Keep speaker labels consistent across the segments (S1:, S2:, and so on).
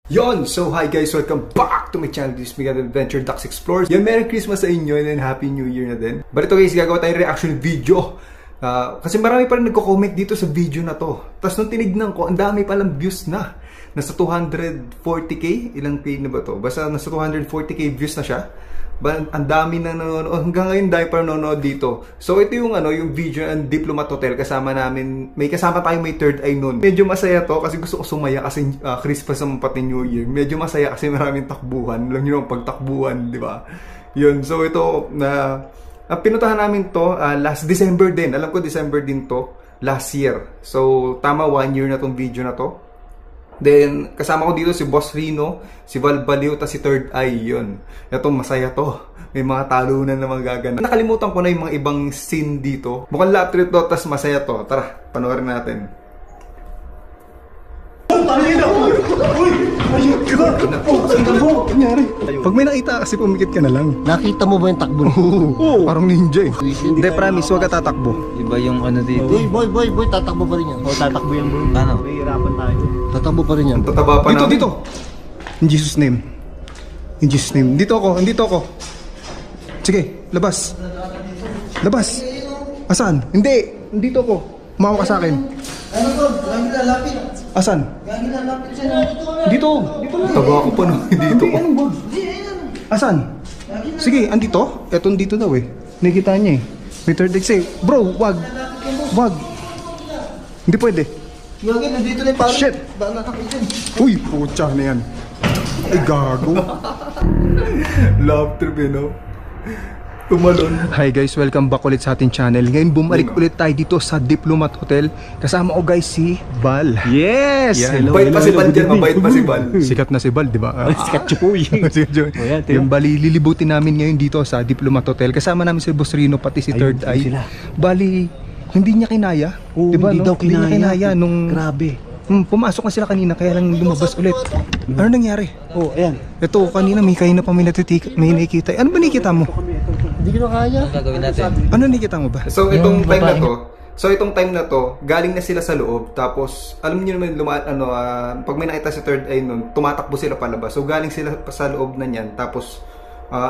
S1: Yon! So hi guys, welcome back to my channel. This is Miguel Adventure Ducks Explorers. Yan, Merry Christmas sa inyo and then Happy New Year na din. But ito guys, gagawa tayong reaction video. Kasi marami pa rin nagko-comment dito sa video na to. Tapos nung tinignan ko, ang dami palang views na. Nasa 240k, ilang K na ba to? Basta nasa 240k views na siya. Ang dami na nanonood. Hanggang ngayon dahil pa nanonood dito. So ito yung yung video ng Diplomat Hotel. Kasama namin, may kasama tayong may third eye nun. Medyo masaya to kasi gusto ko sumaya kasi Christmas ang pati New Year. Medyo masaya kasi maraming takbuhan. Alam nyo naman pagtakbuhan, di ba? Yun, so ito na pinuntahan namin to last December din. Alam ko December din to last year. So tama 1 year na tong video na to. Then, kasama ko dito si Boss Rino, si Val Baliw, ta si Third Eye, yun. Ito, masaya to. May mga talunan na magaganap. Nakalimutan ko na yung mga ibang scene dito. Mukhang lap trip to, tas masaya to. Tara, panoorin natin. Pag may nakita kasi pumikit ka na lang.
S2: Nakita mo ba yung takbo?
S1: Oo, parang ninja eh. Hindi, promise, huwag ka tatakbo.
S3: Iba yung ano dito.
S2: Boy, tatakbo pa rin yan.
S3: O, tatakbo yan bro. Ano? Mahirapan tayo.
S2: Tatakbo pa rin yan.
S1: Tataba pa namin. Dito. In Jesus name. In Jesus name. Dito ako. Sige, labas. Labas. Asan? Hindi. Dito ako. Umawa ka sa akin.
S2: Ano to? Lagi lalapit.
S1: Asan?
S2: Lagi lalapit siya.
S1: Dito. Taba ako pa no. Dito ko. Asan? Sige, andito? Eto dito daw eh. Nakikita niya eh. May third eye. Bro, wag. Hindi pwede.
S2: Lagi, nandito na yung parang.
S1: Shit! Uy, putya na yan. Ay, gago. Love trip eh, no? Tumalon. Hi guys, welcome back ulit sa ating channel. Ngayon bumalik ulit tayo dito sa Diplomat Hotel. Kasama ko guys si Val.
S3: Yes!
S1: Hello, mabait pa si Val dyan, mabait pa si Val. Sikat na si Val, di ba?
S3: Sikat chupoy.
S1: Yung bali, lilibutin namin ngayon dito sa Diplomat Hotel. Kasama namin si Boss Rino, pati si Third Eye. Bali, hindi niya kinaya.
S3: Oo,
S1: diba,
S3: hindi
S1: no?
S3: daw kinaya.
S1: Hindi niya kinaya nung...
S3: Grabe.
S1: Pumasok na sila kanina kaya lang lumabas ulit. Ano nangyari?
S3: Oh, ayan.
S1: Ito kanina may kain na pa may nakikita. Ano ba nakikita mo?
S2: Hindi ko na kaya.
S3: Ano gagawin natin?
S1: Ano nakikita mo ba? So itong time na to, galing na sila sa loob. Tapos alam niyo naman pag may nakita si Third Eye nun, tumatakbo sila palabas. So galing sila pa sa loob na niyan. Tapos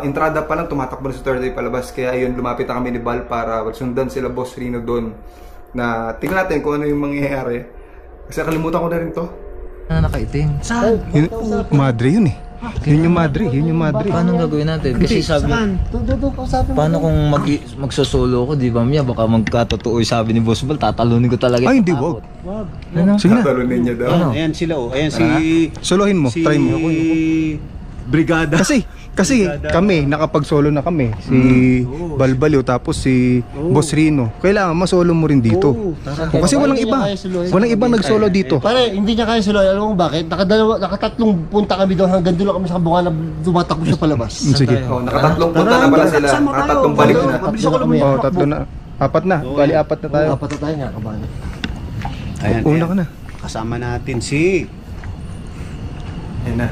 S1: entrada pa lang tumatakbo na si Third Eye palabas. Kaya ayun, lumapit na kami ni Val para sundan sila Boss Rino doon. Na tingnan natin kung ano yung mangyayari. Kasi kalimutan ko na rin to.
S3: Ano nakaitim? Saan?
S1: Madre yun eh. Yun yung madre.
S3: Paano gagawin natin? Kasi sabi, paano kung magsosolo ko, di ba Mia? Baka magkatotoo yung sabi ni Boss Val, tatalunin ko talaga.
S1: Ay, hindi, wag.
S3: Ano?
S1: Sige na.
S4: Tatalunin niya daw.
S3: Ano?
S4: Ayan sila oh. Ayan si...
S1: Solohin mo, try mo.
S4: Brigada.
S1: Kasi kami, nakapag-solo na kami. Si Balbalyo, tapos si Boss Rino. Kailangan masolo mo rin dito. Kasi walang iba. Walang ibang nag-solo dito.
S2: Pare, hindi niya kaya solo. Alam mo bakit? Nakatatlong punta kami doon hanggang doon kami sa kabungan na tumatakbo siya palabas.
S1: Sige.
S4: Nakatatlong punta na pala sila. Nakatatlong balik na.
S1: Tatlo na. Apat na. Bali, apat na tayo.
S2: Apat na tayo nga, kabahan.
S4: Ayan,
S1: Una ka na.
S4: kasama natin si...
S1: Ayan na.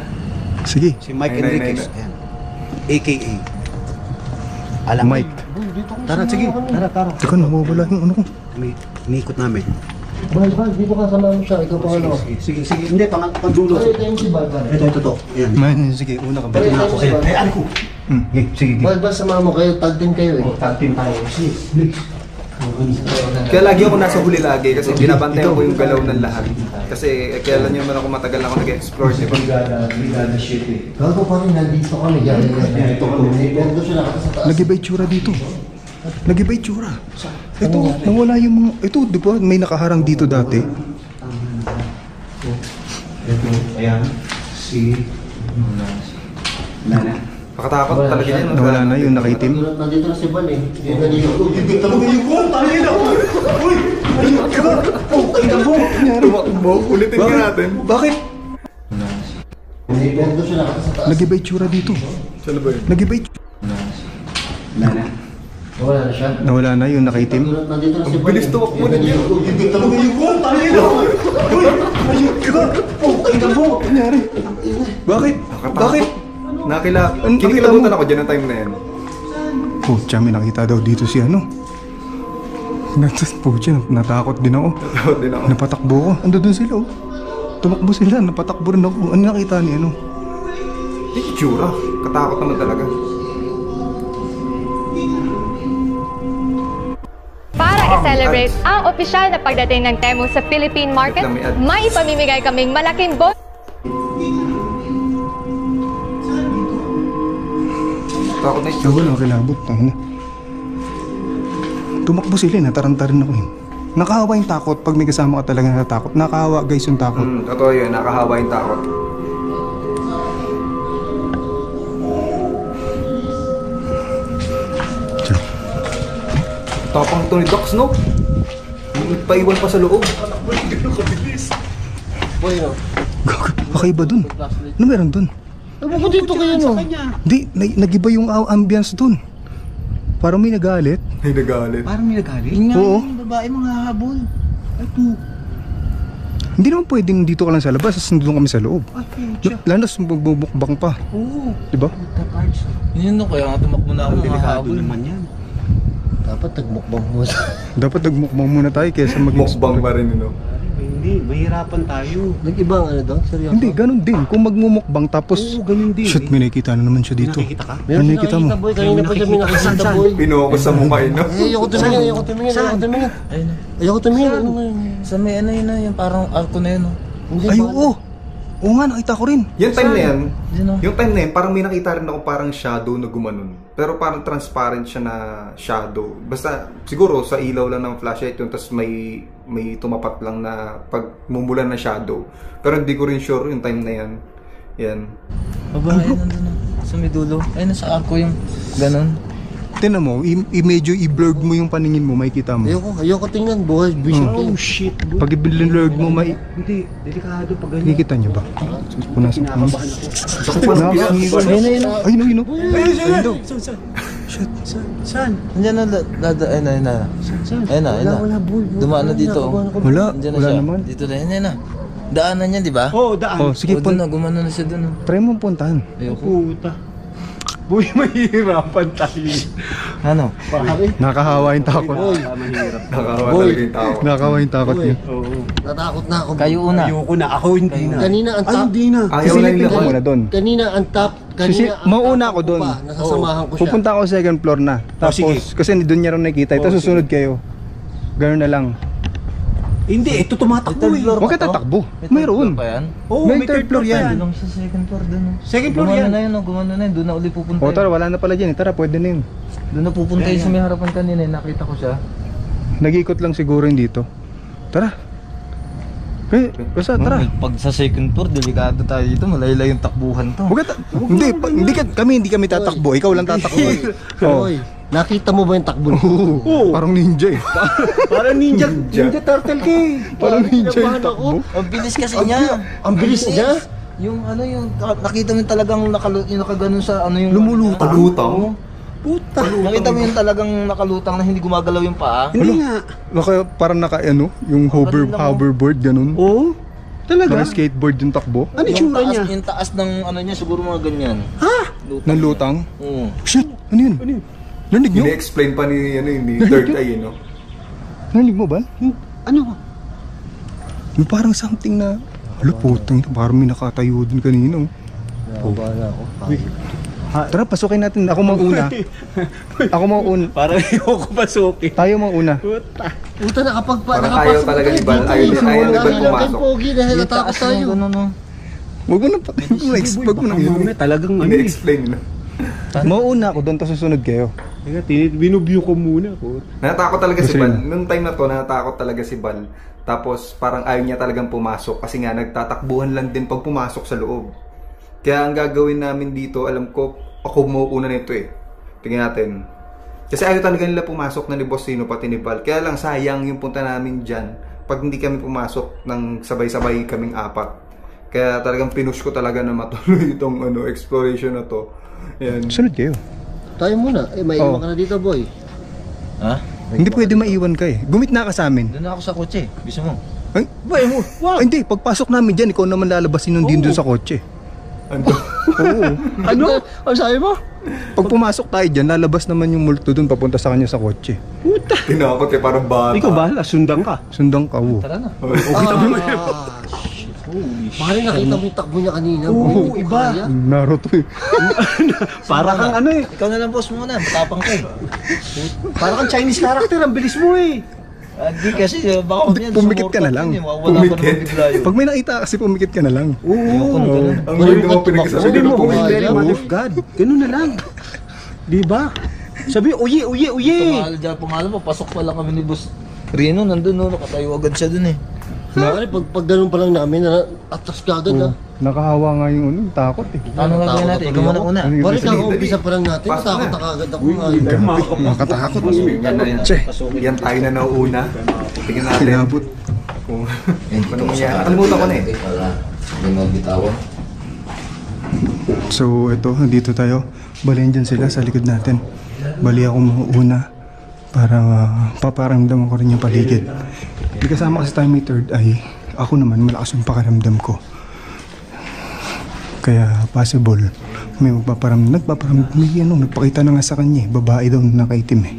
S1: Sige.
S4: Si Mike Enriquez. Ayan. AKA. Alam
S1: Mike.
S4: Tara, sige. Tara.
S1: Teka, nawawala yung ano ko.
S4: Iniikot namin.
S2: Bal, dito ka sama mo siya. Ikaw pa ano.
S4: Sige. Hindi, pang-dulo.
S2: Ito yung si Bal.
S4: Ito to. Ayan.
S1: Sige, una ka ba?
S4: Ay, ano ko? Sige.
S2: Bal, sama mo kayo. Tag din kayo eh.
S4: Tag team tayo. Sige, please.
S1: Kaya lagi ako nasa huli lagi kasi binabantayan ko yung galaw ng lahat. Kasi kaya lang naman ako matagal na ako nag-explore, di ba?
S4: Brigada shit eh.
S2: Gago pa rin, nandito kami. Dito kami. Nandito siya nakasata.
S1: Nag-iba itsura dito. Nag-iba itsura. Ito, nawala yung mga... Ito, di ba? May nakaharang dito dati.
S4: Ito, ayan. Si... Nana.
S1: Pakatakot talaga yan. Nawala na yung nakaitim.
S2: Nandito na si Bal eh. Nandito.
S1: Tumakbo, ulitin ka natin. Bakit?
S2: Nandito siya nakasata.
S1: Nag-iba itsura dito. Saan ba yun? Nag-iba itsura.
S4: Nana.
S2: Nawala na siya.
S1: Nawala na yung nakaitim.
S2: Nandito na si Bal.
S1: Bilis tumakbo na niya. Bakit? Bakit? Kinikilabutan ako dyan ang time na yan. Pucha, may nakita daw dito si ano. Pucha, natakot din ako. Napatakbo ko. Ando dun sila oh. Tumakbo sila, napatakbo rin ako. Ano nakita ni ano? Yung itsura. Katakot naman talaga.
S5: Para i-celebrate ang opisyal na pagdating ng Temu sa Philippine market, may ipamimigay kaming malaking bonus.
S1: Takot na itsura. Wala, kilabot. Tumakbo sila, nataranta rin ako yun. Nakahawa yung takot pag may kasama ka talaga natatakot. Nakahawa guys yung takot. Totoo yun, nakahawa yung takot. Tapang ito ni Docs, no? Nagpaiwan pa sa loob.
S2: Boy, no?
S1: Kakaiba dun. Ano meron dun?
S2: Ewan ko dito kayo, no?
S1: Hindi, nag-iba yung ambience dun. Parang may nagalit. May nagalit?
S3: Parang may nagalit? Yun nga,
S1: Oo.
S3: yung babae mga habol. Ay po.
S1: Hindi naman pwedeng dito ka lang sa labas, tapos nandun kami sa loob. Lalo na magbubukbang pa.
S3: Oo.
S1: Diba?
S3: Yun no, kaya nga tumakbo na ako mga habol.
S4: yan.
S2: Dapat nagmukbang mo.
S1: Dapat nagmukbang muna tayo kaysa mag-mukbang pa rin, no?
S4: Hindi, mahirapan tayo.
S2: Nag-ibang ano daw? Seryoso?
S1: Hindi, ganun din. Kung magmumukbang tapos...
S4: Oo, ganun din.
S1: Shit, may nakikita na naman siya dito.
S4: Nakikita ka?
S2: Meron
S1: Ano
S2: din
S1: nakikita mo?
S2: boy. Kanina pa siya may nakikita, boy.
S1: Pinuha ko sa mukha, no?
S2: Ayoko tumingin, ayoko tumingin, ayoko tumingin.
S3: Ayun na.
S2: Ayoko tumingin.
S3: Sa may ano yun na, yung parang arko na yun. No?
S2: Hindi
S1: Ay,
S2: ba?
S1: oo. Oo nga, nakita ko rin. Yung time na yan,
S3: Yun, no?
S1: yung time na yan, parang may nakita rin ako parang shadow na gumanon. Pero parang transparent siya na shadow. Basta, siguro sa ilaw lang ng flashlight yun, tapos may tumapat lang na pagmumulan na shadow. Pero hindi ko rin sure yung time na yan. Yan.
S3: Babae nandun na. Sa may dulo. Ayun, nasa arko yung ganon.
S1: Tinan mo, medyo i-blurred mo yung paningin mo, makikita mo.
S2: Ayoko tingnan, boy. Vision ko.
S4: Oh shit, bro.
S1: Pag i-blurred mo,
S4: Hindi, delikado pag ganyan.
S1: nakikita niyo ba? Punasan ko.
S4: Kinakabahan ako.
S3: Ayun na.
S1: Ayun, ayun, ayun.
S4: Ayun daw. Saan?
S3: Nandiyan na, ayun na, ayun na. Ayun na, ayun na.
S2: Wala, boy.
S3: Dumaan na dito.
S1: Wala,
S3: Nandiyan na
S1: wala
S3: siya.
S1: naman.
S3: Dito na, ayun na. Daanan niya, di ba?
S4: Oo, daan.
S1: Oh, sige,
S3: Doon na, gumano na siya doon.
S1: try mo puntahan.
S3: Ayoko.
S4: Puta. Boy, mahirapan tayo.
S3: Ano?
S1: Nakahawa yung takot.
S4: Mahirap.
S1: Nakahawa talaga yung takot. Nakahawa yung takot niya.
S4: Oo.
S2: Natakot na ako.
S3: Kayo una.
S4: Ayoko na. Ako hindi na.
S2: Kanina ang
S4: Ay,
S2: top.
S4: hindi na.
S1: Ayaw na yung ako muna doon.
S2: Kanina ang top. Kanina ang
S1: Mauna
S2: top
S1: ako
S2: ko
S1: doon.
S2: pa. Nasasamahan ko siya.
S1: Pupunta ako sa second floor na. Tapos,
S4: sige.
S1: kasi doon niya rin nakikita. Tapos susunod kayo. Ganoon na lang.
S4: Hindi, ito tumatakbo eh.
S1: Huwag ka tatakbo. Mayroon.
S3: Pa yan?
S4: Oo,
S1: May third floor yan.
S3: Doon lang sa second floor doon.
S4: Second floor
S3: Gumano
S4: yan.
S3: na yun, gumano na yun. Doon na uli pupunta.
S1: O tara, wala na pala dyan. Tara, pwede na yun.
S3: Doon na pupunta yun sa may harapan kanina. Nakita ko siya.
S1: Nag-iikot lang siguro yun dito. Tara. Basta, tara.
S3: Pag sa second floor, delikado tayo dito. Malaylay yung takbuhan to.
S1: Huwag ka hindi kami tatakbo. Ikaw lang tatakbo. Oo.
S2: Boy, nakita mo ba yung takbo niya?
S1: Oo. Parang ninja eh.
S4: Parang ninja turtle ka eh.
S1: Parang ninja yung
S2: Kinabahan
S1: takbo.
S3: Ang bilis kasi niya.
S2: Ang bilis niya?
S3: Yung ano yung nakita mo yung talagang yung nakaganon sa ano yung
S1: Lumulutang.
S3: Oo.
S4: Puta.
S3: Nakita mo yung talagang nakalutang na hindi gumagalaw yung paa.
S4: Hindi nga.
S1: Parang yung hoverboard, ganun.
S4: Oo. Talaga?
S1: Parang skateboard yung takbo.
S4: Ano yung tsura niya?
S3: Yung taas ng ano niya siguro mga ganyan.
S1: Ng lutang.
S3: Oo.
S1: Shit! Ano yun?
S4: Ano yun?
S1: Narinig nyo?
S6: Ini-explain pa ni Third Eye, no?
S1: Narinig mo ba?
S4: Ano?
S1: May parang something na... Alo, putang ito. Parang may nakatayo din kanina.
S2: Nakabala ako.
S1: Tara, pasukin natin. Ako mauna. Ako mauna.
S4: Parang ayoko pasukin.
S1: Tayo mauna.
S4: Puta.
S2: Puta,
S6: Parang ayaw talaga ni Bal. Ayaw ni Bal pumasok.
S2: Pogi dahil
S3: Yung
S2: natakot
S3: taas
S2: tayo.
S3: ng ganun no.
S1: Huwag mo na wag mo na
S4: Mamaya talagang ano eh.
S6: Ini-explain, no?
S1: Mauna ako doon, tapos susunod kayo.
S4: Teka, binubyo ko muna. Puta.
S6: Natatakot talaga si
S1: Kasi
S6: Bal.
S1: yun.
S6: Nung time na to, natatakot talaga si Bal. Tapos parang ayaw niya talagang pumasok kasi nga nagtatakbuhan lang din pag pumasok sa loob. Kaya ang gagawin namin dito, alam ko, ako mauuna nito eh. Tingnan natin. Kasi ayaw talaga nila pumasok na ni Boss Sino pati ni Bal. Kaya lang sayang yung punta namin dyan pag hindi kami pumasok ng sabay-sabay kaming apat. Kaya talagang pinush ko talaga na matuloy itong exploration na to. Yan.
S1: Sunod kayo.
S2: Tayo muna. Maiiwan ka na dito, boy.
S3: Ha?
S1: Hindi pwede maiwan ka eh. Gumit na ka sa amin.
S3: Doon ako sa kotse. Gusto mo?
S1: Ay, Ay, hindi. Pagpasok namin dyan, ikaw naman lalabasin nun din doon sa kotse. Oo.
S2: Ano? Ano sabi mo?
S1: Pag pumasok tayo dyan, lalabas naman yung multo doon papunta sa kanya sa kotse.
S4: Puta.
S6: Tinakot eh, parang bata.
S4: Ikaw ba? Sundan ka.
S1: Sundang ka, oo.
S3: Tara na.
S2: Pare, nakita mo yung takbo niya kanina.
S4: Oo,
S2: boy.
S4: iba.
S2: Kaya?
S1: Naruto eh.
S4: Para kang ano eh.
S3: Ikaw na lang boss muna, matapang ka eh.
S4: Para kang Chinese character. Ang bilis mo eh.
S3: Hindi kasi baka
S1: Hindi, pumikit ka na lang.
S3: Wala pa naman bigla yun.
S1: Pag may nakita kasi pumikit ka na lang.
S3: Ayoko na ganun.
S1: Ang weird mo pinagsasabi
S4: Sabi mo,
S1: ko
S4: uy, very
S2: Oo.
S4: man of God. Ganun na lang. Di ba? Sabi, uye.
S3: Pangalan mo, pasok pa lang kami ni Boss Rino, nandun no, nakatayo agad siya dun eh.
S2: Pare, pag ganun pa lang namin, atas ka agad ha.
S1: Nakahawa nga yung ano, takot eh.
S3: Ano gagawin natin? Ikaw muna una.
S2: Pare, kaka-umpisa pa lang natin, takot na kagad ako nga.
S1: Makatakot.
S6: Yan na yan.
S1: Che.
S6: Yan tayo na nauuna. Tingnan natin.
S1: Kinabot.
S6: Kung ano mangyari. Kalimutan ko na eh.
S3: Hindi mo bitawan.
S1: So ito, dito tayo. Bali andyan sila sa likod natin. Bali ako mauuna para paparamdam ko rin yung paligid. Hindi kasama kasi tayo may third eye. Ako naman malakas yung pakiramdam ko. Kaya possible may nagpaparamdam, may nagpakita na nga sa kanya eh. Babae daw na nakaitim eh.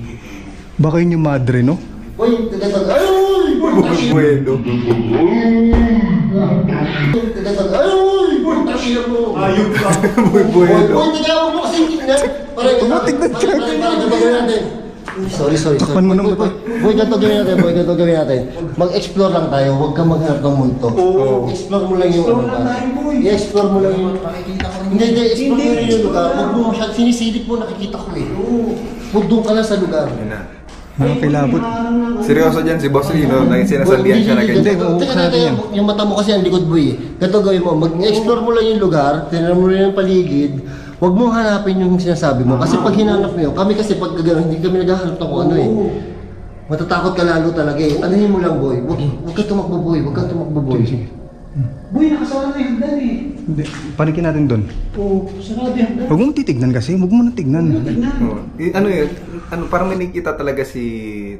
S1: Baka yun yung madre, no?
S2: Uy, tagatag, ay!
S6: Bueno.
S2: Tagatag, ay! Uy, takila mo!
S6: Ayun ka. Muy bueno.
S2: Uy, tagawag mo kasi tignan! Pare,
S1: tignan ka.
S2: gagawin natin. Sorry.
S1: Takpan mo ng mata.
S2: Boy, ganito gawin natin. Mag-explore lang tayo, huwag kang maghanap ng multo. Explore mo lang yung I-explore mo lang yung... Hindi, explore mo lang yung lugar. Huwag mo masyad, sinisilip mo, nakikita ko eh. Huwag doon ka lang sa lugar.
S6: Yan na.
S1: Nakakilabot.
S6: Seryoso dyan si Boss Rino. Sinasabihan siya na ganyan.
S2: Yung mata mo kasi ang likod, boy. Ganito gawin mo, mag-explore mo lang yung lugar, tinanong mo lang yung paligid, huwag mong hanapin yung sinasabi mo. Kasi pag hinanap mo yun, kami kasi pag gano'n, hindi kami naghahanap ng kung ano eh. Matatakot ka lalo talaga eh. Anuhin mo lang, boy. Huwag ka tumakbo, boy. Huwag ka tumakbo, boy.
S4: Boy, nakasara na yung hagdan eh.
S1: Hindi, panikin natin doon.
S4: Oo, sarado yung hagdan.
S1: Huwag mong titignan kasi, huwag mo na tignan.
S6: Oo. Ano yun? Parang may nakikita talaga si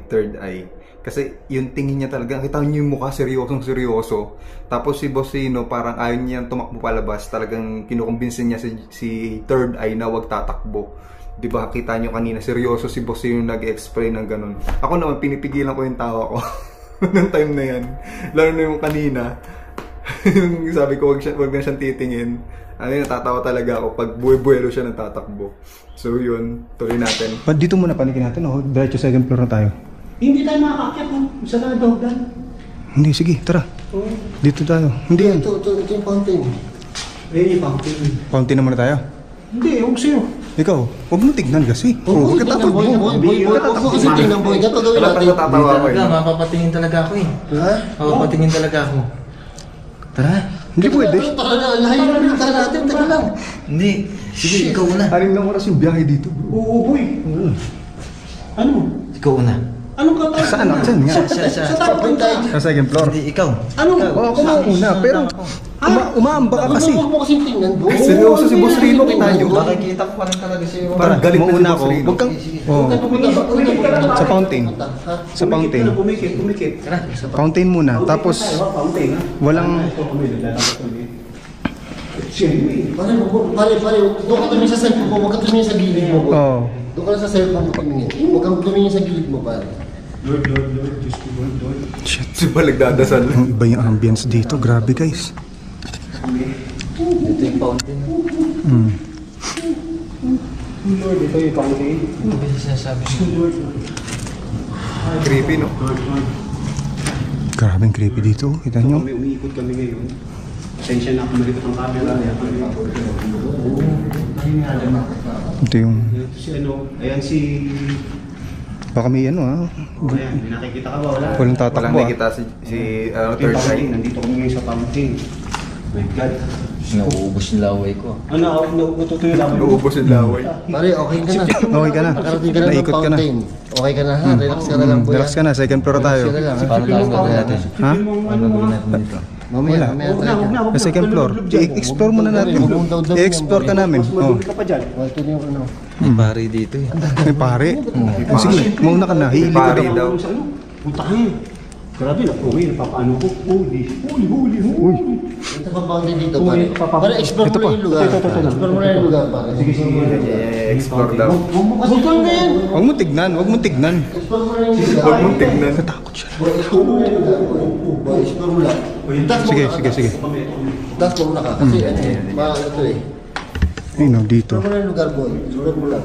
S6: Third Eye. Kasi yung tingin niya talaga, kita niyo yung mukha, seryoso. Tapos si Bossino, parang ayaw niya tumakbo palabas. Talagang kinukumbinsin niya si Third Eye na wag tatakbo. Di ba, kita niyo kanina, seryoso si Bossino nag-explain ng ganun. Ako naman, pinipigilan ko yung tawa ko. Nung time na yan. Lalo na yung kanina. Yung sabi ko, wag na siyang titingin. Natatawa talaga ako pag buwelo siya nagtatakbo. So yun, tuloy natin.
S1: Dito muna panikin natin, oh. Diretso second floor na tayo.
S4: Hindi tayo makakakyat ng sarado hagdan.
S1: Hindi, sige, tara. Dito tayo. Hindi yan.
S2: Ito yung fountain.
S4: Eh, fountain.
S1: Fountain na muna tayo.
S4: Hindi, huwag sa'yo.
S1: Ikaw, huwag mo tignan kasi.
S2: Huwag ka tatakbo. Boy, huwag mo kasi tingnan, boy. Ganito gawin
S6: Wala
S2: natin.
S6: pang natatawa ko eh.
S3: Mapapatingin talaga ako eh.
S2: Ha?
S3: Mapapatingin talaga ako. Tara.
S1: Hindi pwede.
S2: Tara na, lahayin na rin natin. Taga lang.
S3: Hindi. Sige, ikaw una.
S1: 6 na oras yung biyahe dito, bro.
S4: Oo, boy. Ano?
S3: Ikaw una.
S4: Anong katayo?
S1: Saan? Saan nga?
S3: Sa
S2: Tapos tayo.
S1: Sa second floor.
S3: Hindi, ikaw.
S4: Anong?
S1: Oo, ako mauna. Pero, umaamba ka kasi.
S2: Huwag mo kasi tingnan, boy.
S6: Seryoso si Boss Rino, kita niyo.
S3: Makikita ko pa rin talaga sa'yo.
S6: Parang galit na si
S1: Mauna
S6: Boss
S1: ako.
S6: Rino.
S1: Huwag kang... Oo. Sa fountain. Sa fountain.
S4: Pumikit.
S1: Fountain muna. Tapos,
S4: Fountain, ha?
S1: walang...
S2: Pare, doon ka tumingin sa cellphone mo, huwag ka tumingin sa gilid mo, boy.
S1: Oo.
S2: Doon ka lang sa cellphone mo tumingin. Huwag kang tumingin sa gilid mo, pare.
S4: Lord, Diyos ko, Lord.
S1: Shit.
S6: Si ba nagdadasal?
S1: Ang iba yung ambience dito. Grabe, guys.
S3: Ito yung fountain.
S4: Lord, ito yung fountain.
S3: Ito ba yung sinasabi ko?
S4: Lord.
S6: Creepy, no?
S1: Grabing creepy dito. Kita nyo?
S4: May umiikot kami ngayon. Pasensya na ako malikot ang camera.
S1: Ito yung...
S4: Ito si ano, ayan si...
S1: Baka may ano, ha?
S4: Ayan, may nakikita ka ba? Wala.
S1: Walang
S6: Walang
S1: tatakbo, ha?
S6: nakita si
S4: Ito
S6: Third
S4: yung fountain.
S6: Eye.
S4: Nandito kami ngayon sa fountain. My God.
S3: Nauubos yung laway ko.
S4: Ano, natutuyo lang.
S6: Naubos yung laway.
S2: Pare, okay ka na.
S1: Okay ka na.
S2: Nakarating ka na ng
S1: Naikot ka na.
S2: fountain. Okay ka na ha, relax ka na lang, boy.
S1: Relax ka na. Second floor tayo.
S2: Relax ka na lang, ha?
S3: Paano tayo gagawin natin?
S1: Ha?
S3: Paano gagawin natin dito?
S2: Mamaya tayo.
S1: Sa second floor. I-explore muna natin. I-explore ka namin. Oh.
S4: Ka pa dyan.
S2: Oh, ito yung ano.
S3: May pari dito eh.
S1: May pare. Oh, sige, mauna ka na. Hihilig ka
S6: Pari
S1: daw.
S6: daw.
S4: Sa ano? Puntahan. Grabe na, uwi, napapaano ko. Huli.
S2: Ito pa bang dito pare?
S4: Uy, papa.
S2: Para explore mo lang yung lugar.
S4: Ito.
S2: Explore mo lang yung lugar pare.
S4: Sige.
S6: Explore daw.
S2: Huwag kang ganyan.
S1: Huwag mo tignan, huwag mo tignan.
S2: Explore mo lang yung lugar.
S6: Huwag mong tignan.
S1: Natakot siya.
S2: Explore mo lang yung lugar. Explore mo lang.
S1: Sige.
S2: Taas mo muna ka. Kasi ano eh, maano to eh.
S1: Ayun o, dito.
S2: Explore mo lang yung lugar boy. Explore mo lang.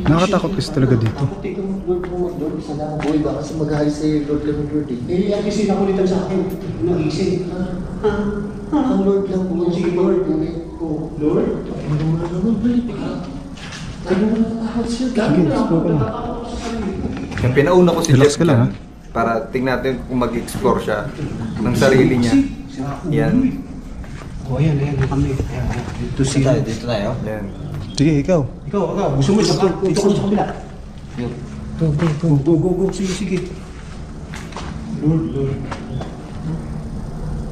S1: Nakakatakot kasi talaga dito.
S2: Lord, isa lang boy. Baka kasi mag-high sa'yo Lord lang Lord eh.
S4: Eh, ang gising ako nito sa akin. Nagising.
S2: Ang Lord lang po.
S4: Sige, Lord. Lord?
S2: Ano mo na naman balik ka? Ano mo na natakot siya?
S1: Sige, explore ka lang.
S6: Yung pinauna ko si
S1: Relax
S6: Jeff
S1: ka lang,
S6: dyan, para tingnan natin kung mag-explore siya ng sarili niya. Yan.
S4: O, ayan kami. Dito siya.
S3: Dito tayo.
S6: Yan.
S1: Sige, ikaw.
S4: Ikaw, gusto mo sa kabila. Go. Sige. Lord.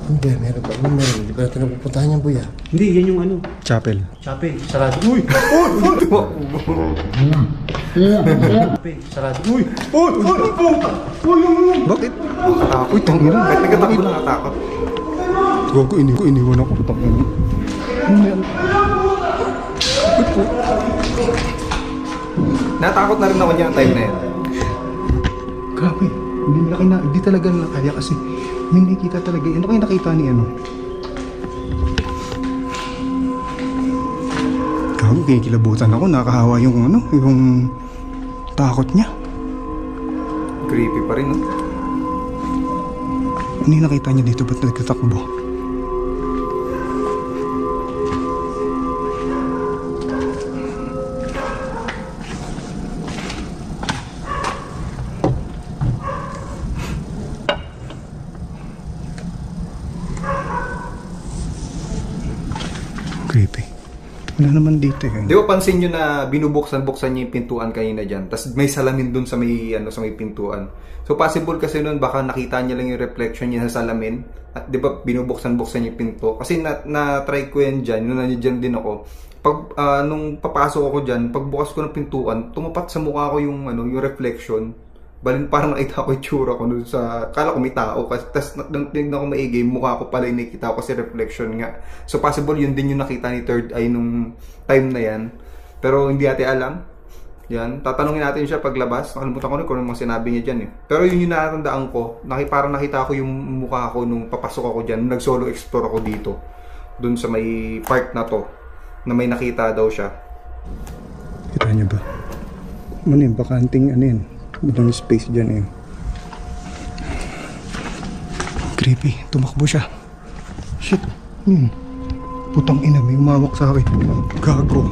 S2: Hindi, meron pa. Meron. Di ba natin napupuntahan yan boy ah?
S4: Hindi, yan yung ano.
S1: Chapel.
S4: Chapel, sarado. Uy! Sarado. Uy!
S1: Bakit?
S6: Nakatakot.
S1: Uy, tangina.
S6: Ba't nagkatakot na nakatakot?
S1: Gago, iniwan ako. Tangina.
S6: Natakot na rin ako niya ng time na yan.
S1: Grabe. Hindi talaga nila kaya kasi may nakikita talaga. Ano kayo nakita ni ano? Gago, kinikilabutan ako. Nakahawa yung ano, yung takot niya.
S6: Creepy pa rin, no?
S1: Ano yung nakita niya dito? Ba't nagtatakbo? Creepy. Wala naman dito eh.
S6: Di ba pansin nyo na binubuksan-buksan niya yung pintuan kanina dyan, tapos may salamin dun sa may, sa may pintuan. So possible kasi nun baka nakita niya lang yung reflection niya sa salamin, at di ba binubuksan-buksan niya yung pinto. Kasi na-try ko yan dyan, nung nandiyan din ako. Nung papasok ako dyan, pagbukas ko ng pintuan, tumapat sa mukha ko yung, yung reflection. Balin parang nakita ko yung tsura ko dun sa... Kala ko may tao. Tapos tingnan ko maigi, mukha ko pala yung nakita ko kasi reflection nga. So possible yun din yung nakita ni Third Eye nung time na yan. Pero hindi natin alam. Yan. Tatanungin natin siya paglabas. Nakalimutan ko rin kung ano mga sinabi niya dyan eh. Pero yun yung natandaan ko. Parang nakita ko yung mukha ko nung papasok ako dyan. Nung nag-solo explore ako dito. Dun sa may part na to. Na may nakita daw siya.
S1: Kita niyo ba? Ano yun? Bakanting ano yun? Madami space dyan eh. Creepy. Tumakbo siya. Shit. Putang ina. May umawak sa akin. Gago.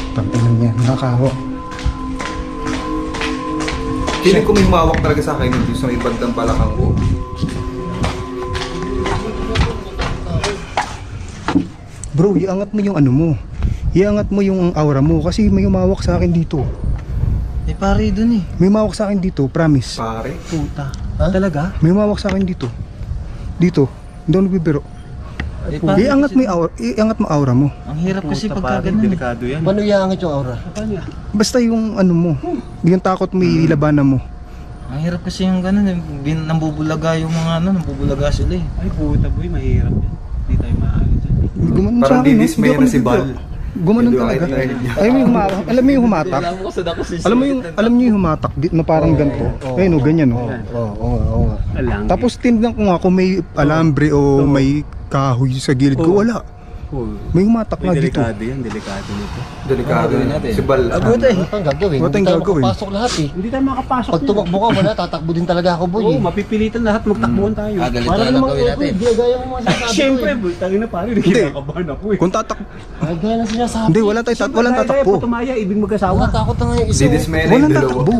S1: Putang ina yan. Nakakahawa.
S6: Feeling ko may humawak talaga sa akin dito sa may bandang balakang ko.
S1: Bro, iangat mo yung ano mo. Iangat mo yung aura mo. Kasi may umawak sa akin dito.
S3: Eh pare dun eh.
S1: May umawak sa akin dito. Promise.
S6: Pare.
S4: Puta.
S2: Ha?
S4: Talaga?
S1: May umawak sa akin dito. Dito. Hindi ako nagbibiro.
S3: Eh, pare,
S1: Iangat mo yung aura. Iangat mo aura mo.
S3: Ang hirap kasi
S4: Puta,
S3: pagka
S4: pare,
S3: ganun.
S4: delikado yan.
S2: Paano iangat yung aura?
S4: Paano yan?
S1: Basta yung ano mo. Yung takot mo ilabanan mo.
S3: Ang hirap kasi yung ganun eh. Nambubulaga yung mga nambubulaga sila eh.
S4: Ay puta boy, mahirap yan. Hindi tayo maaari dyan.
S1: Gumanon
S6: Parang
S1: sa akin.
S6: didismaya na si Bal.
S1: Gumanon
S6: Hindi
S1: talaga.
S6: ako narinig niya.
S1: Alam mo yung humatak. Alam mo yung humatak. Alam niyo yung humatak na parang ganito. Ayun o, ganyan o.
S2: Oo.
S4: Alang.
S1: Tapos tinignan ko nga kung may alambre o may kahoy sa gilid ko. Wala. May humatak na dito.
S4: Delikado yan, delikado nito.
S6: Delikado
S3: gawin
S6: na.
S3: natin?
S6: Si Bal.
S2: Ano ang gagawin?
S1: What
S2: Hindi
S1: ang
S2: tayo
S1: gagawin?
S2: makapasok lahat eh.
S4: Hindi tayo makapasok
S2: Pag tumakbo ka, wala, tatakbo din talaga ako boy.
S4: Oo, mapipilitan lahat, magtakbuhan tayo.
S3: Ganito
S2: Para
S3: na lang
S2: namang
S3: gawin natin.
S2: ginagaya mo mga sinasabi ko
S4: Siyempre,
S2: eh.
S4: boy, tangin na pare,
S1: Hindi.
S4: kinakabahan ako eh.
S1: Kung tatak...
S2: Gaya na sinasabi.
S1: Hindi, walang tatakbo.
S4: Tumaya, ibig magkasawa.
S2: Nakatakot na nga yung isa.
S6: Didismaya na
S1: Walang
S6: yung dalawa.
S1: tatakbo.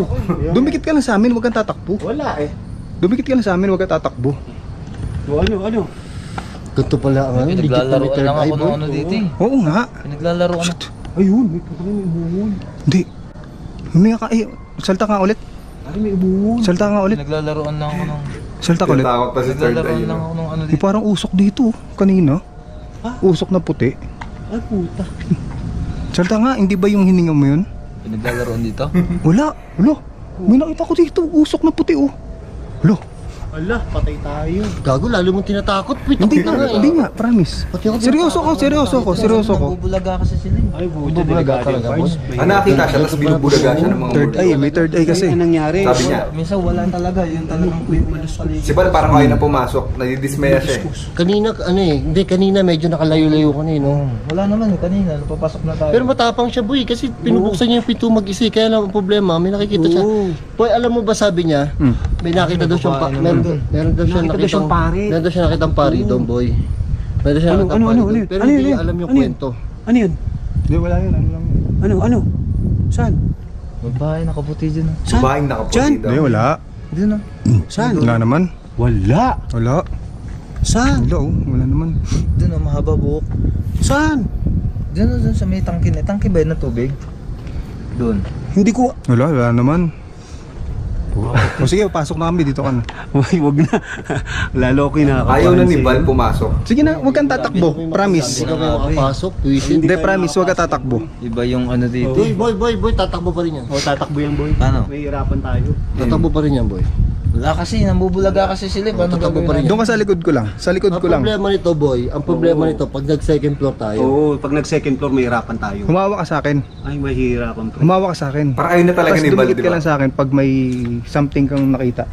S1: Dumikit ka lang sa amin, huwag kang tatakbo.
S4: Wala eh.
S1: Dumikit ka lang sa amin, huwag kang tatakbo.
S4: O ano?
S2: Ganito pala ang ano, legit na may
S3: Pinaglalaroan
S2: third
S3: lang
S2: eye
S3: ako
S2: boy.
S3: ng ano dito eh.
S1: Oo nga.
S3: Pinaglalaroan ako.
S4: Ayun, may puto may umuhon.
S1: Hindi. Huminga ka eh. Salta ka ulit.
S4: Ay, may umuhon.
S1: Salta ka ulit.
S3: Pinaglalaroan lang ako ng...
S1: Salta ka ulit.
S6: Takot pa si Third Eye.
S3: Pinaglalaroan lang ako ng ano
S1: May
S3: dito.
S1: parang usok dito kanina. Usok na puti.
S4: Ay, puta.
S1: Salta nga, hindi ba yung hininga mo yun?
S3: Pinaglalaroan dito.
S1: Wala. Wala. May nakita ko dito, usok na puti oh. Lo,
S4: Ala, patay tayo.
S2: Gago, lalo mong tinatakot. Wait,
S1: hindi
S2: na nga eh.
S1: hindi nga, promise.
S2: Pati ako
S1: Seryoso ko.
S3: Nabubulaga kasi sila eh.
S4: Ay, buti
S2: Bubulaga
S4: delikado
S2: talaga,
S4: yung
S2: boss.
S4: parts.
S6: Ah, nakita siya, tapos binubulaga siya ng mga
S1: Third eye, may third eye kasi.
S4: Ano nangyari?
S6: Sabi niya,
S3: Minsan wala talaga, yun talagang paligid.
S6: si Bal parang ayaw na pumasok, nadidismaya siya eh.
S2: Kanina, kanina medyo nakalayo-layo ka na eh, no?
S3: Wala naman eh, kanina, napapasok na tayo.
S2: Pero matapang siya, boy, kasi pinubuksan niya yung pinto mag-isi. Kaya lang ang problema, may nakikita siya. Boy, alam mo ba sabi niya, may nakita daw siyang meron daw siyang
S4: Nakita daw siyang pare.
S2: Meron daw siyang nakitang pari doon, boy. Meron daw siyang nakitang pari doon. Pero hindi niya alam yung kwento.
S4: Ano yun?
S1: Hindi, wala yun, ano lang yun.
S4: Ano? Saan?
S3: May bahay nakaputi dyan ah.
S4: Saan?
S6: Babaeng nakaputi
S4: Diyan?
S6: daw.
S1: Hindi, wala.
S3: Dyan ah.
S4: Saan?
S1: Wala naman.
S4: Wala.
S1: Wala.
S4: Saan?
S1: Wala oh, wala naman.
S3: Dyan ah, mahaba buhok.
S4: Saan?
S3: Dyan ah, dyan sa may tangke na. Tangke ba yun na tubig? Doon.
S4: Hindi ko...
S1: Wala naman. O sige, pasok na kami, dito ka na.
S4: Uy, wag na. Lalo ako kinakabahan.
S6: Ayaw na ni Bal pumasok.
S1: Sige na, huwag kang tatakbo, promise.
S2: Hindi ka makapasok, tuwisin.
S1: Hindi, promise, huwag ka tatakbo.
S3: Iba yung ano dito.
S2: Boy, tatakbo pa rin yan.
S4: O, tatakbo yan, boy.
S3: Paano?
S4: May hirapan tayo.
S2: Tatakbo pa rin yan, boy.
S3: Wala kasi, nambubulaga kasi sila. Paano
S2: Tatakbo pa rin
S3: gagawin?
S1: Doon ka sa likod ko lang, sa likod
S2: Ang
S1: ko lang.
S2: problema nito, boy, ang problema nito, pag nag-second floor tayo,
S4: Oo, pag nag-second floor, may hirapan tayo.
S1: Humawa ka sa akin.
S4: Ay, mahihirapan pa.
S1: Humawa ka sa akin.
S6: Parang ayaw na talaga
S1: Tapos
S6: ni Bal,
S1: dumikit
S6: di
S1: ka
S6: ba?
S1: lang sa akin pag may something kang nakita.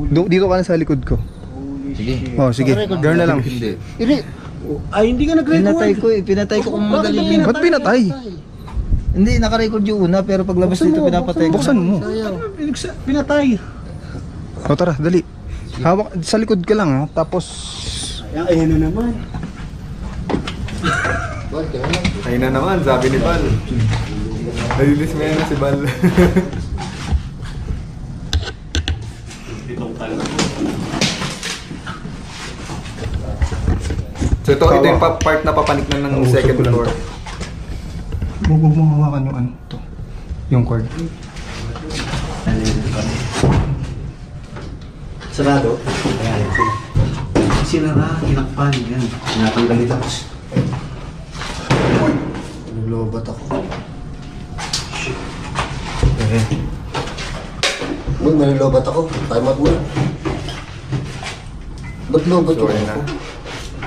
S1: Dito ka na sa likod ko.
S3: Sige.
S1: Oh, sige. Girl na lang.
S3: Hindi.
S4: Ay, hindi ka
S3: Pinatay
S4: nag-record.
S3: ko eh. Pinatay ko kung madali yun.
S1: Ba't pinatay?
S3: Hindi, nakarecord yung una pero paglabas dito pinapatay ko.
S1: Buksan mo.
S4: Pinatay.
S1: O tara, dali. Hawak, sa likod ka lang ha. Tapos,
S4: Ayun na naman.
S6: Ayun na naman, sabi ni Bal. Nadidismaya na si Bal. So ito yung part na papanik na ng second floor.
S1: huwag mo hawakan yung ano to. Yung cord.
S4: Sarado. Ayan, sila. Sinara, kinakpan. Yan. Tinatanggal ito.
S2: Nalulobat ako. Boy, nalulobat ako. Time out mo. Ba't lobat
S6: So
S2: ko?
S6: ayun na.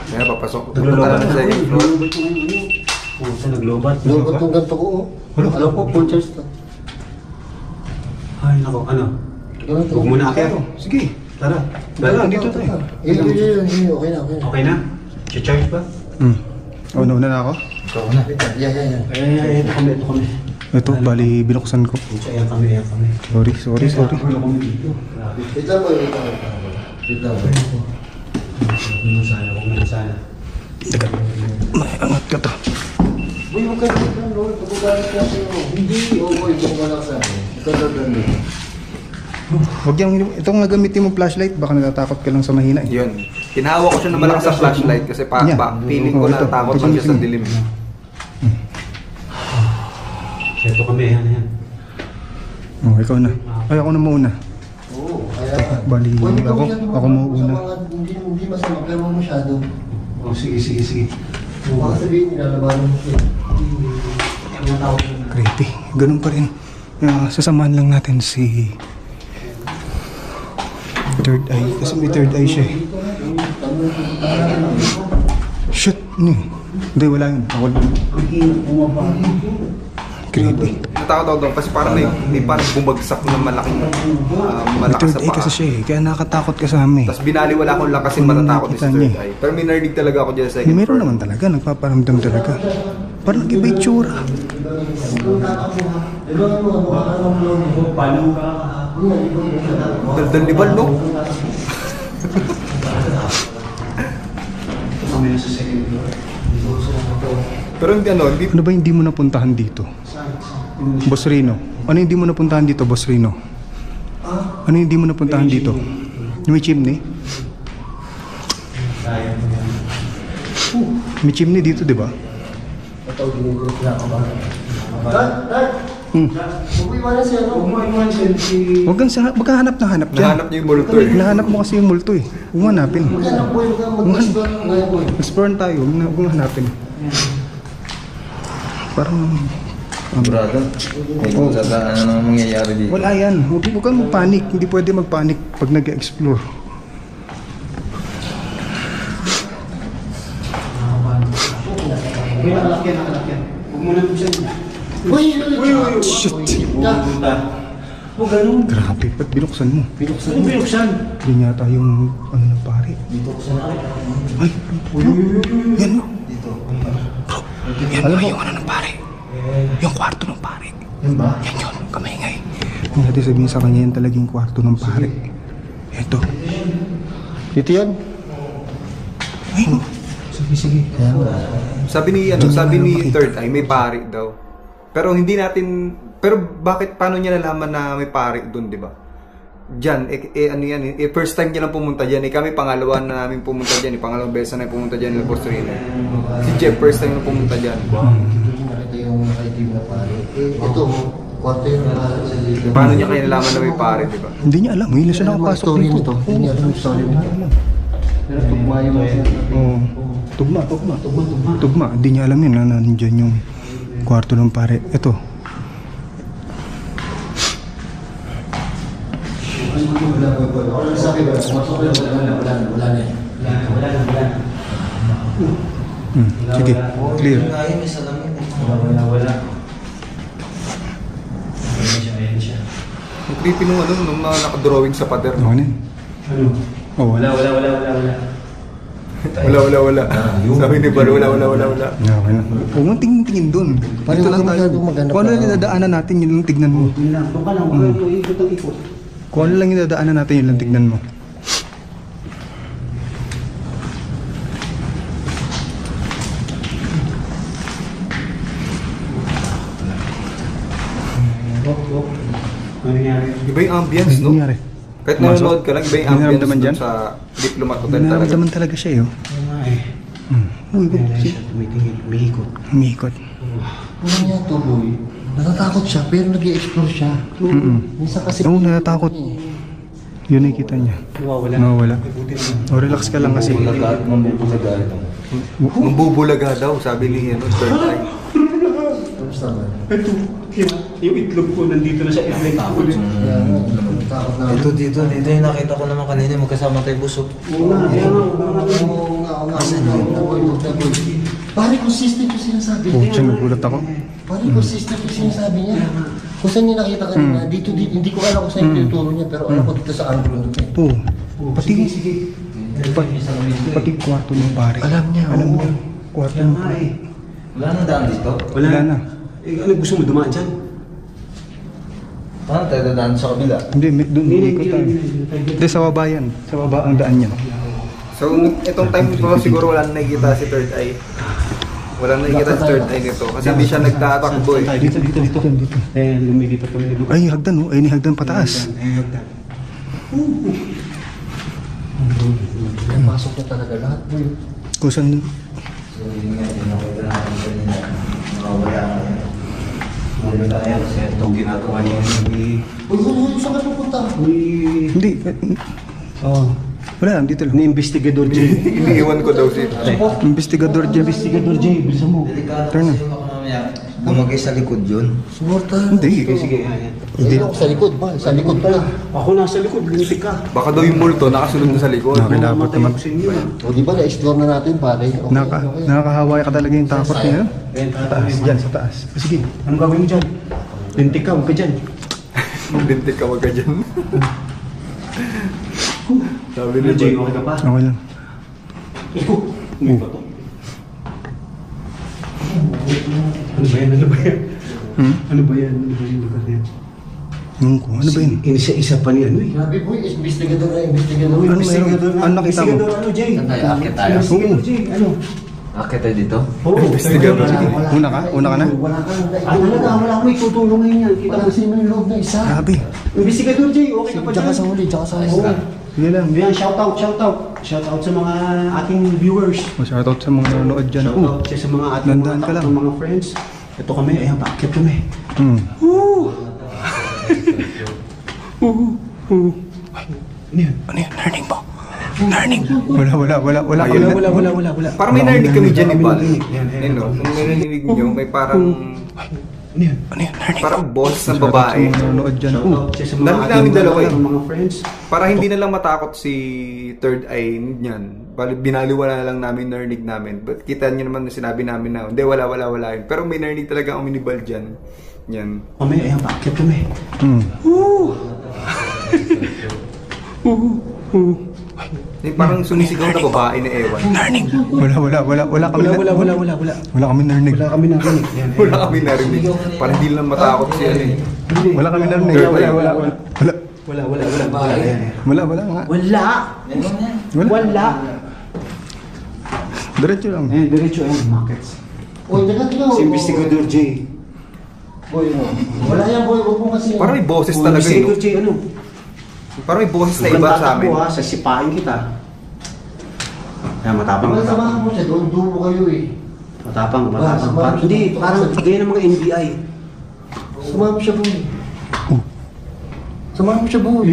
S6: Kaya papasok. Pupunta na sa second floor.
S4: Puta, naglobat.
S2: Lobat yung ganito ko, oh. Alam ko, full charge to.
S4: Ay, nako, ano?
S2: Ganito.
S4: Huwag muna akit.
S1: Sige.
S4: Tara.
S1: Tara, dito tayo.
S2: Okay na.
S4: Okay na? Charge ba?
S1: Oh, nauna na ako.
S2: Yeah.
S4: Ay, ito kami.
S1: Ito, bali, binuksan ko.
S4: Ayan kami.
S1: Sorry.
S2: Wait lang, boy. Wait lang, boy.
S4: Huwag na sana.
S1: Teka, may angat ka to.
S2: Boy, huwag ka lang, Lord. Pagkagalit ka sa'yo. Hindi. Oh, boy, huwag ka lang sa'yo. Ikaw dadan mo.
S1: Huwag yung, itong gagamitin mo flashlight, baka natatakot ka lang sa mahina eh.
S6: Yun. Hinahawa ko siya na malakas sa flashlight kasi
S1: Yeah.
S6: feeling ko
S1: Oh,
S6: na
S1: ito.
S6: takot
S1: Ito
S6: lang siya sa
S1: yung
S6: dilim.
S4: Ito kami. Yan.
S1: Oh, ikaw na. Ay, ako na muna.
S2: Oo, kaya...
S1: Bali,
S2: Boy, huwag ka
S1: ako
S2: masyadong
S1: mauuna.
S2: sa mga- Hindi masama, pero huwag masyado.
S4: Oh, sige.
S2: Baka sabihin, nilalabanan mo siya.
S1: Creepy. Ganun pa rin. Sasamahan lang natin si third eye. Kasi may third eye siya eh. Shit! Ano yun? Hindi, wala yun. Ako lang. Creepy.
S6: Natakot ako doon kasi parang may parang bumagsak na malaking
S1: May
S6: malakas
S1: third
S6: sa
S1: eye
S6: paa.
S1: kasi siya eh. Kaya nakatakot ka sa amin.
S6: Tapos binaliwala ko lang kasi
S1: Kung
S6: matatakot ni
S1: nakita
S6: sa
S1: niya
S6: third eye. Pero may narinig talaga ako dyan sa second
S1: Meron
S6: floor.
S1: naman talaga. Nagpaparamdam talaga. Parang nag-iba yung tsura.
S6: Daldal ni Bal, no?
S4: Kami na sa second floor.
S6: Pero hindi hindi
S1: Ano ba hindi mo napuntahan dito? Boss Rino. Ano hindi mo napuntahan dito, Boss Rino? Ano hindi mo napuntahan dito? Yung may chimney? May chimney dito, di ba?
S2: Huwag iwanan siya, no?
S1: Huwag kang hanap na hanap dyan.
S6: nahanap niyo yung monitor eh.
S1: Hinahanap mo kasi yung multo eh. Huwag mo hanapin.
S2: Yan ang boy, huwag kang mag-explore ngayon, boy.
S1: Explore tayo. Huwag mo hanapin. Parang
S3: Brado, may ano nang mangyayari dito.
S1: Wala yan. Huwag kang mag-panic. Hindi pwede mag-panic pag nag-explore.
S4: Huwag mo na buksan.
S1: Shit!
S4: O ganun.
S1: Grabe, ba't binuksan mo?
S4: Ano binuksan?
S1: Yan yata yung ano ng pare. Ay! Yan mo! Bro! Yan ba yung ano ng pare? Yung kwarto ng pare.
S2: Yan ba?
S1: Yan yun, kamingay. Huwag natin sabihin sa kanya yan talagang kwarto ng pare. Ito.
S2: Dito yan.
S1: Ay!
S4: Sige.
S6: Sabi ni Third Eye, may pari daw. Pero hindi natin, pero bakit, paano niya nalaman na may pari doon, di ba? Diyan, ano yan, first time niya lang pumunta dyan. Kami pangalawa na namin pumunta dyan. Pangalawang beses na pumunta dyan ng Postrino. Si Jeff, first time na pumunta dyan.
S2: Nakita yung nakaitim na pare. Ito, kwarto yung pare.
S6: Paano niya kaya nalaman na may pari, di ba?
S1: Hindi niya alam. Ngayon lang siya nakapasok
S2: story
S1: dito.
S2: nito. Hindi niya alam yung story nito. Pero tugma yung
S1: Oo. Tugma. Hindi niya alam yun na nandiyan yung kwarto ng pare. Ito. Sige, clear.
S4: Ayan siya.
S6: Ang creepy nung ano, nung nakadrawing sa pader.
S1: Ano yun?
S4: Ano?
S1: Oh,
S4: Wala.
S6: Wala. Sabi ni Bar, wala.
S1: Okay na. Huwag mong tingin dun.
S2: Paano
S1: Dito
S2: ka
S1: lang tayo.
S2: masyadong maghanap
S1: Kung ano
S2: na-
S1: lang yung dadaanan natin, yun lang tignan mo.
S4: Yun lang. Doon ka lang. Huwag kang ikot ang ikot.
S1: Kung ano lang yung dadaanan natin, yun lang tignan mo.
S4: Ano nangyari?
S6: Iba yung ambience,
S1: Ano
S6: no?
S1: nangyari?
S6: Kahit
S1: Pumasok?
S6: nanonood ka lang, iba yung
S1: May
S6: ambience
S1: naramdaman
S6: dun
S1: dyan?
S6: sa Diplomat Hotel talaga.
S1: Nararamdaman talaga siya yun.
S4: Oo nga eh.
S1: Uy,
S4: Ayan siya. Tumitingin. Umiikot.
S1: umiikot.
S2: Ano niya to, boy? Natatakot siya, pero nag-i-explore siya. Minsan kasi...
S1: Oo, natatakot. Yun nakikita niya.
S4: Nawawala.
S1: Nawawala.
S4: Buti naman.
S1: O, relax ka lang kasi.
S3: Mambubulaga ito.
S6: Mambubulaga daw, sabi ni Third Eye.
S2: Tapos naman.
S4: Ito. Yung itlog ko nandito na sa itlog ko.
S2: Kaya nga, natatakot na.
S3: Dito yung nakita ko naman kanina, magkasama tayo busog.
S4: Oo nga. Kaya nga.
S2: Oo nga. Pare, consistent yung sinasabi
S1: Oh,
S2: niya.
S1: siya nagulat ako.
S2: Pare, consistent yung sinasabi niya. Kung saan niya nakita kanina, dito, hindi ko alam kung saan yung tinuturo niya, pero alam ko dito sa angulo niya.
S1: Oo. Pati, pati kwarto ng pare.
S2: Alam niya,
S1: Alam
S2: oo.
S1: niya. Kwarto ng pare.
S3: Wala nang daan dito.
S1: Wala na.
S4: Eh, ano gusto mo dumaan dyan?
S3: Paano tayo dadaan sa kabila?
S1: Hindi, doon ikot tayo. Hindi, sa baba yan. Sa baba ang daan niya.
S6: So, itong time ko siguro wala na nakikita si Third Eye. Wala na nakikita si Third Eye nito. Kasi hindi siya nagtatakbo eh.
S4: Dito. Eh, lumilipat kami.
S1: Ay, hagdan oh. Ay, ni hagdan pataas.
S2: Napasok niya talaga lahat, boy.
S1: Kung saan
S3: So yun nga, yung nakita natin kanina. Nakawala ka yan. Nakawala ka yan kasi ito ginagawa niya
S2: Uy, saan ka pupunta?
S1: Hindi.
S4: Oo.
S1: Wala lang, dito lang.
S4: Ni-investigador Jay.
S6: Iniiwan ko daw si
S1: Investigador dyan.
S4: Investigador Jay, bilisan mo.
S3: Delikado
S1: Turn na.
S3: kasi baka mamaya lumagay sa likod yun.
S2: Sumorta.
S1: Hindi.
S4: Sige, ayan.
S2: Hindi ako sa likod, ba? Sa likod pala.
S4: Ako nasa likod, lintik ka.
S6: Baka daw yung multo nakasunod na sa likod.
S1: Nakakilabot naman.
S4: Sa inyo.
S2: O, di ba, na-explore na natin, pare. Okay, okay.
S1: Nakakahaway ka talaga yung takot niya.
S4: Ayan,
S1: Sa taas, dyan, sa taas. Sige.
S4: Anong gagawin mo dyan? Lintik ka, huwag ka dyan.
S6: Lintik ka, wag ka dyan. Sabi ni
S4: Ano Jay,
S6: Boy.
S4: okay ka pa?
S1: Okay lang.
S4: Iko, may ba to? Ano ba yan? Ano ba yan? Ano ba yan? Ano ba yung lugar na yan?
S1: Yung ko, ano ba yun?
S4: Isa pa ni ano eh.
S2: Grabe, boy. Investigador na, investigador.
S1: Ano meron? Ano nakita mo?
S4: Investigador ano, Jay?
S3: Saan tayo? Akit tayo?
S4: Investigador, Jay. Ano?
S3: Akit tayo dito?
S4: Oo.
S6: Investigador.
S1: Una ka? Una ka na?
S2: Wala ka nang
S4: Ano na, wala akong itutulong ngayon yan. Kita
S2: Wala
S4: mo
S2: kasi may loob na isa.
S1: Grabe.
S4: Investigador, Jay. Okay ka pa
S2: Tsaka
S4: dyan?
S2: sa huli, tsaka sa
S4: Oo.
S2: isa.
S1: Sige lang.
S4: Yan, shout out. Shout out sa mga ating viewers.
S1: Shoutout sa mga nanonood dyan.
S4: Shout out sa mga ating
S1: Dandaan ka lang.
S4: mga friends. Ito kami, ayan, bakit kami? Ano yan?
S1: Ano yun? Learning mo. Learning. Wala.
S4: Wala.
S6: Parang may narinig kami dyan ni Bal. Ayun no, kung narinig nyo, may parang
S4: Ano yan?
S6: Parang boss ng babae.
S1: Nanonood dyan.
S6: Narinig namin dalawa eh.
S4: Mga friends.
S6: Para hindi na lang matakot si Third Eye niyan. Binaliwala na lang namin narinig namin. But kita niyo naman na sinabi namin na, hindi, wala yun. Pero may narinig talaga ang uminibal dyan. Yan.
S4: Kami, ayan, paakit kami.
S6: Yung parang sumisigaw na babae na ewan.
S1: Wala kami Wala kami narinig.
S4: Wala kami narinig. Yan,
S6: Wala kami narinig. Parang hindi lang matakot siya eh.
S1: Wala kami narinig. Wala.
S4: Wala.
S1: Wala nga.
S4: Wala.
S1: Diretso lang.
S4: Ayan, diretso ayan, markets.
S2: Uy, tingnan.
S4: Si Investigador J.
S2: Boy mo. Wala yan, boy. Huwag mo kasi.
S6: Parang may boses talaga eh.
S4: Investigador J, ano?
S6: Parang may boses na iba sa amin.
S4: Tatakbo ha, sasipain kita. Kaya matapang.
S2: Wala samahan mo siya doon. Dulo kayo eh.
S4: Matapang.
S2: Ba-
S4: Hindi, parang gaya ng mga NBI.
S2: Samahan mo siya, boy. Samahan mo siya, boy.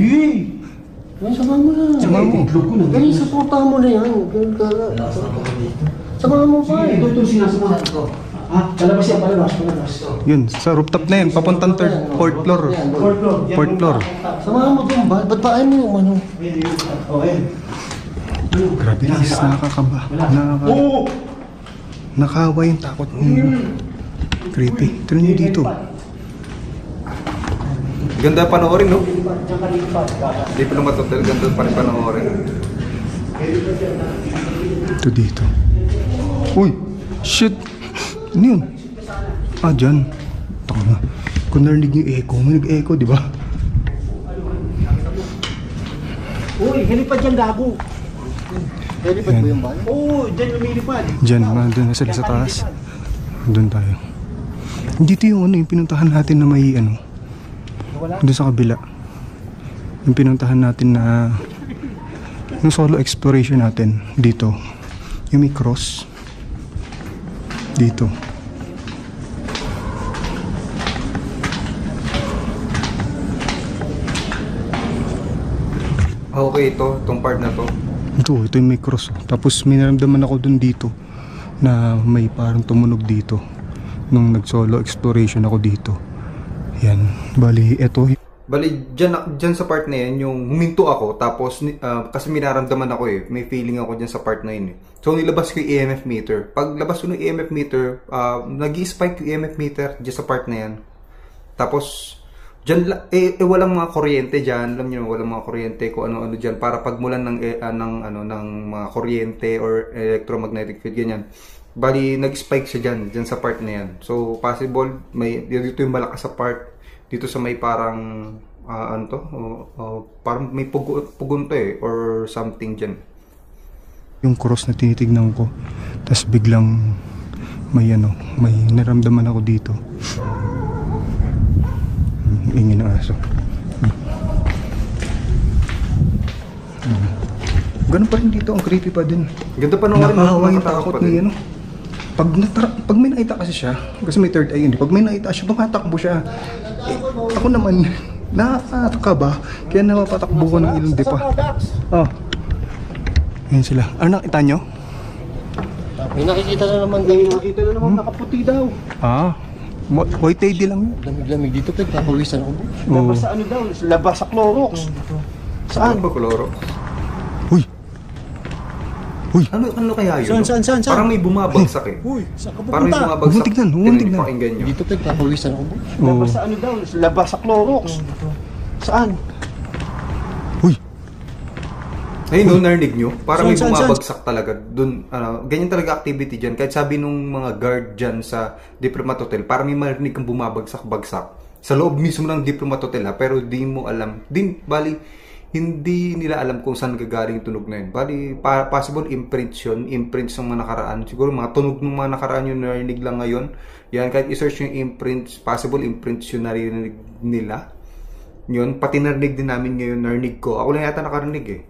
S2: Yan, samahan mo na.
S4: Samahan mo.
S2: Ganyan, supportahan mo na yan. Ganyan ka. Samahan mo pa eh.
S4: Ito sinasamahan ko. Ha? Palabas yan, palabas.
S1: Yun, sa rooftop na yun. Papuntang fourth floor. Fourth floor.
S2: Samahan mo doon. Ba't ba ayaw mo yung ano?
S4: Okay.
S1: Grabe guys, nakakaba. Nakawa yung takot niyo. Creepy. Tira niyo dito.
S6: Ganda panoorin, no? Hindi pa naman total. Ganda pa rin panoorin.
S1: Ito dito. Uy! Shit! Ano yun? Ah, dyan. Tama. Kung narinig yung echo, may nag-echo, di ba?
S4: Uy, helipad yan, gago.
S2: Helipad mo yung bahay?
S4: Oo, dyan lumilipad.
S1: Dyan, doon na sila sa taas. Doon tayo. Dito yung ano, yung pinuntahan natin na may ano. Doon sa kabila. Yung pinuntahan natin na yung solo exploration natin dito. Yung may cross. Dito.
S6: Okay, itong part na to.
S1: Ito yung may cross. Tapos may naramdaman ako dun dito na may parang tumunog dito nung nag-solo exploration ako dito. Yan. Bali, eto.
S6: Bali, dyan sa part na yan, yung huminto ako, tapos, kasi minaramdaman ako eh, may feeling ako dyan sa part na yun eh. So, nilabas ko yung EMF meter. Pag labas ko ng EMF meter, nag-i-spike yung EMF meter dyan sa part na yan. Tapos, dyan, walang mga kuryente dyan, alam nyo, walang mga kuryente kung ano-ano dyan, para pagmulan ng mga kuryente or electromagnetic field, ganyan. Bali, nag-spike siya dyan sa part na yan. So, possible, dito yung malakas sa part, dito sa may parang, parang may pugon to eh, or something dyan.
S1: Yung cross na tinitignan ko, tapos biglang may naramdaman ako dito. Ingin ng aso. Ganun pa rin dito, ang creepy pa din.
S6: Ganda pa nung
S1: nakahawa yung takot na yan. Pag may nakita kasi siya, kasi may third eye yun, pag may nakita siya, tumatakbo siya. Ako naman, nakakaba, kaya napapatakbo ko ng ilong dipa. Oh. Yan sila. Ano nakita nyo?
S2: May nakikita na naman daw.
S4: Nakita na naman nakaputi daw.
S1: White lady lang yun.
S2: Lamig-lamig dito, papawisan ako.
S4: Labas sa ano daw? Labas sa Clorox.
S6: Saan ba Clorox?
S1: Uy!
S6: Ano kaya yun?
S4: Saan?
S6: Parang may bumabagsak eh.
S4: Uy, saan ka
S6: Parang may
S4: pupunta?
S6: bumabagsak.
S1: Huwag tignan.
S6: Pakinggan nyo.
S2: Dito, papawisan ako.
S4: Labas sa ano daw? Labas sa Clorox. Saan?
S1: Uy!
S6: Ayun, no, narinig nyo? Parang may
S4: Saan?
S6: bumabagsak talaga. Dun, ganyan talaga activity dyan. Kahit sabi nung mga guard dyan sa Diplomat Hotel, parang may marinig kang bumabagsak-bagsak. Sa loob mismo ng Diplomat Hotel ha, pero di mo alam. Hindi nila alam kung saan gagaling yung tunog na yun. Bali, possible imprints ng mga nakaraan. Siguro mga tunog ng mga nakaraan yung narinig lang ngayon. Yan, kahit i-search yung imprints, possible imprints yung narinig nila. Yun, pati narinig din namin ngayon, narinig ko. Ako lang yata nakarinig eh.